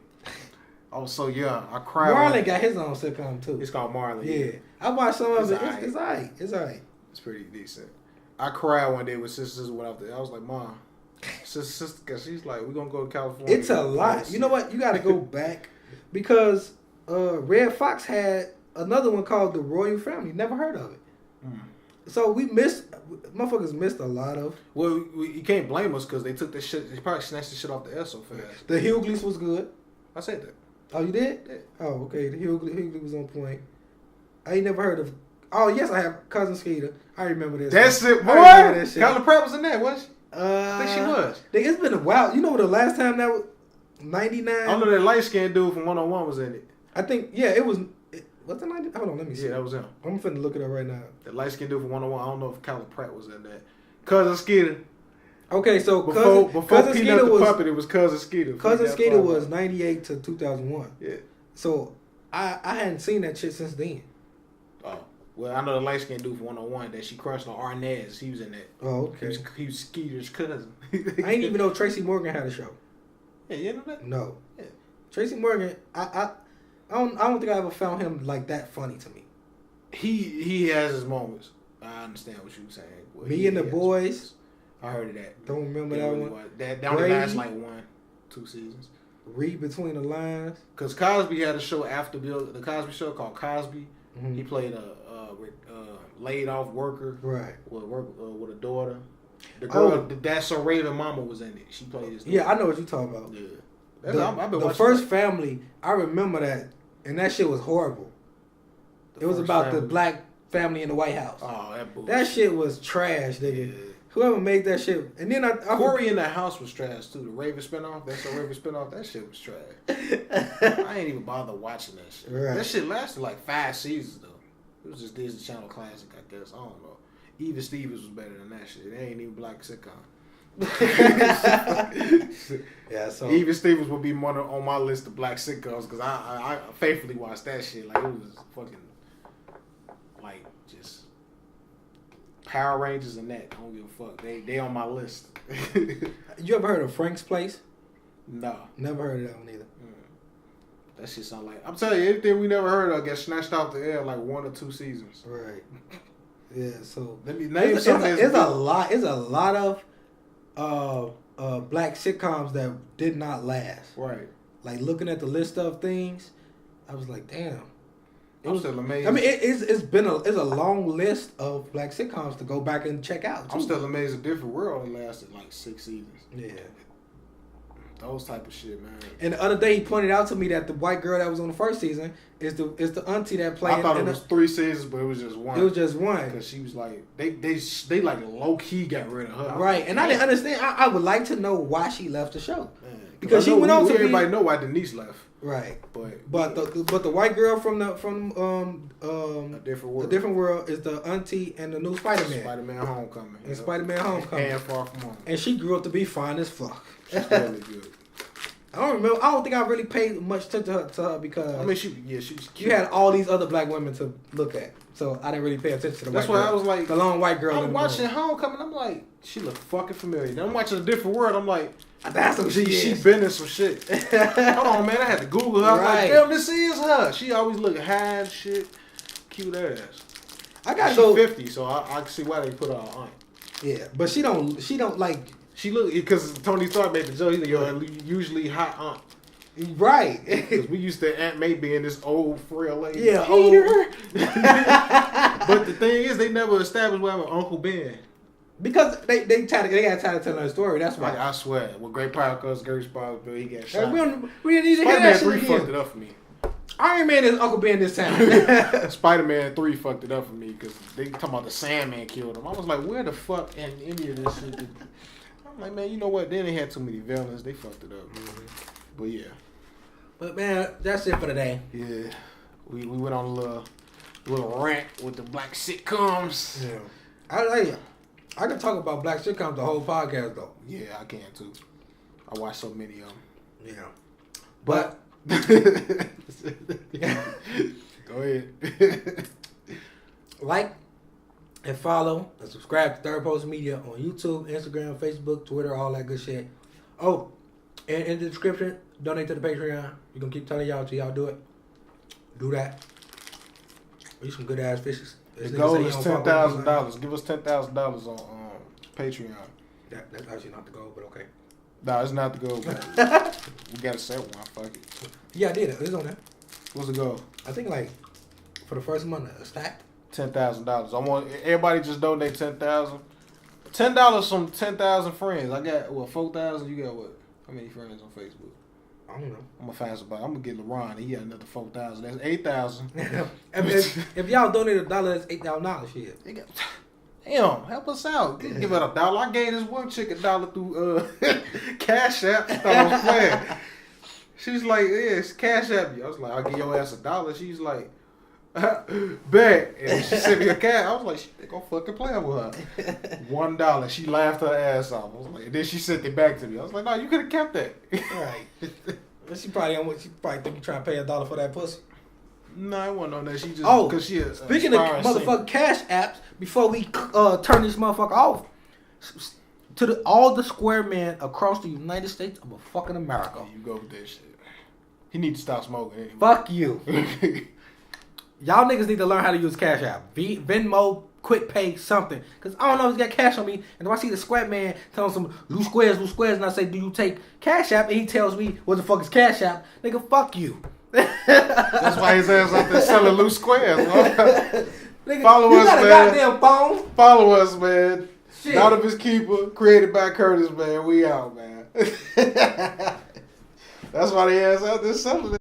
I was so young. I cried. Marlon got his own sitcom too. It's called Marlon. Yeah. I watched some of it. It's alright. It's alright. It's pretty decent. I cried one day when Sister went out there. I was like, Mom, Sister, cause she's like, we're gonna go to California. It's a lot. You know what? You got to go back because Red Fox had another one called The Royal Family. Never heard of it. So motherfuckers missed a lot of. Well, you can't blame us because they took the shit. They probably snatched the shit off the air so fast. The Hugleys was good. I said that. Oh, you did? Yeah. Oh, okay. The Hughley was on point. I ain't never heard of. Oh, yes, I have Cousin Skeeter. I remember this. That's it, boy. Kyla Pratt was in that, wasn't she? I think she was. It's been a while. You know the last time that was 99? I know that light skinned dude from 101 was in it. I think, yeah, it was. What's the 90? Hold on, let me see. Yeah, that was him. I'm finna look it up right now. The light skinned dude from 101. I don't know if Kyla Pratt was in that. Cousin Skeeter. Okay, so before Cousin Peanut Skeeter the was Puppet, it was Cousin Skeeter. Cousin Skeeter was 98 to 2001. Yeah. So I hadn't seen that shit since then. Oh. Well, I know the light skinned dude from 101 that she crushed on Arnaz. He was in that. Oh, okay. He was Skeeter's cousin. I didn't even know Tracy Morgan had a show. Yeah, you know that? No. Yeah. Tracy Morgan, I don't think I ever found him like that funny to me. He has his moments. I understand what you were saying. Well, Me and the Boys. I heard of that. Don't remember that one. That only lasts like 1-2 seasons. Read Between the Lines. Because Cosby had a show after the Cosby Show called Cosby. Mm-hmm. He played a laid off worker. Right. With a daughter. The girl, That's So Raven Mama was in it. She played his daughter. Yeah, I know what you're talking about. Yeah. The first family, I remember that, and that shit was horrible. It was about the black family in the White House. Oh, that bullshit. That shit was trash, nigga. Yeah. Whoever made that shit, and then Corey in the House was trash too. The Raven spinoff, That's So Raven spinoff, that shit was trash. I ain't even bother watching that shit. Right. That shit lasted like 5 seasons though. It was just Disney Channel classic, I guess. I don't know. Even Stevens was better than that shit. It ain't even black sitcom. Yeah, so Even Stevens would be one on my list of black sitcoms because I faithfully watched that shit. Like it was fucking like just Power Rangers and that. I don't give a fuck. They on my list. You ever heard of Frank's Place? No. Never heard of that one either. That shit sound like, I'm telling you, anything we never heard of gets snatched off the air like 1 or 2 seasons. Right. Yeah. So let me name something. It's a lot of black sitcoms that did not last. Right. Like looking at the list of things, I was like, damn. I'm still amazed. I mean, it's a long list of black sitcoms to go back and check out. I'm still amazed. A Different World lasted like 6 seasons. Yeah. Those type of shit, man. And the other day he pointed out to me that the white girl that was on the first season is the auntie that played. I thought it was 3 seasons, but it was just one. It was just one. Because she was like, they like low key got rid of her. Right, and I didn't understand. I would like to know why she left the show. Man, because she went on to everybody know why Denise left. Right, but the white girl from a different world is the auntie and the new Spider-Man. Spider-Man Homecoming. And Spider-Man Homecoming. And Far From Home. And she grew up to be fine as fuck. She's really good. I don't think I really paid much attention to her because I mean she was cute. You had all these other black women to look at, so I didn't really pay attention to the That's white why girl. I was like the long white girl. I'm watching Homecoming. I'm like, she look fucking familiar. Then I'm watching A Different World. I'm like, that's what she been in some shit. Hold on, man. I had to Google her. I was like, damn, this is her. She always look high and shit. Cute ass. I gotta go. go 50, so I can see why they put her on. Yeah, but she don't like. She look because Tony Stark made the joke. He's like, yo, usually hot aunt. Right. Because we used to Aunt May being this old frail lady. Yeah, Peter. But the thing is, they never established what happened with Uncle Ben. Because they got tired of telling her story. That's why. I swear, with great power comes great responsibility. He got shot. We didn't need to hear Spider-Man that shit 3 again. fucked it up for me. Iron Man is Uncle Ben this time. Spider-Man 3 fucked it up for me because they talking about the Sandman killed him. I was like, where the fuck in any of this shit? I'm like, man, you know what? Then they had too many villains. They fucked it up. Mm-hmm. But yeah. But man, that's it for today. Yeah. We went on a little rant with the black sitcoms. Yeah. I can talk about black sitcoms the whole podcast though. Yeah, I can too. I watch so many of them. Yeah. But go ahead. Like and follow and subscribe to Third Post Media on YouTube, Instagram, Facebook, Twitter, all that good shit. Oh, and in the description, donate to the Patreon. We're gonna keep telling y'all till y'all do it. Do that. We some good ass fishes. The goal is $10,000. Give us $10,000 on Patreon. That's actually not the goal, but okay. No, it's not the goal. But we gotta set one. Fuck it. Yeah, I did it. It's on there. What's the goal? I think like for the first month, a stack. $10,000. I want everybody just donate $10,000. $10 from 10,000 friends. I got 4,000. You got what? How many friends on Facebook? I don't know. I'm gonna find somebody. I'm gonna get LeBron. He got another 4,000. That's 8,000. if y'all donate $1, that's $8,000. Shit. Damn, help us out. Give it $1. I gave this one chick $1 through Cash App. I thought I was playing. She was like, "Yeah, it's Cash App you." I was like, "I'll give your ass $1." She's like, "Bet." And she sent me a cash. I was like, "She gonna fucking play with her." $1. She laughed her ass off. I was like, and then she sent it back to me. I was like, "No, you could have kept that." Right. She probably think you trying to pay $1 for that pussy. No, it wasn't on that. She just because she is speaking of motherfucking cash apps, before we turn this motherfucker off, to all the square men across the United States of fucking America. Oh, you go with that shit. He needs to stop smoking. Anyway. Fuck you. Y'all niggas need to learn how to use Cash App. Venmo, Quick Pay, something. Because I don't know if he's got cash on me. And if I see the square man telling some loose squares, and I say, do you take Cash App? And he tells me, what the fuck is Cash App? Nigga, fuck you. That's why his ass out there selling loose squares. Nigga, follow us, man. You got a goddamn phone? Follow us, man. Shit. Not of his keeper, created by Curtis, man. We out, man. That's why they ass out there selling it.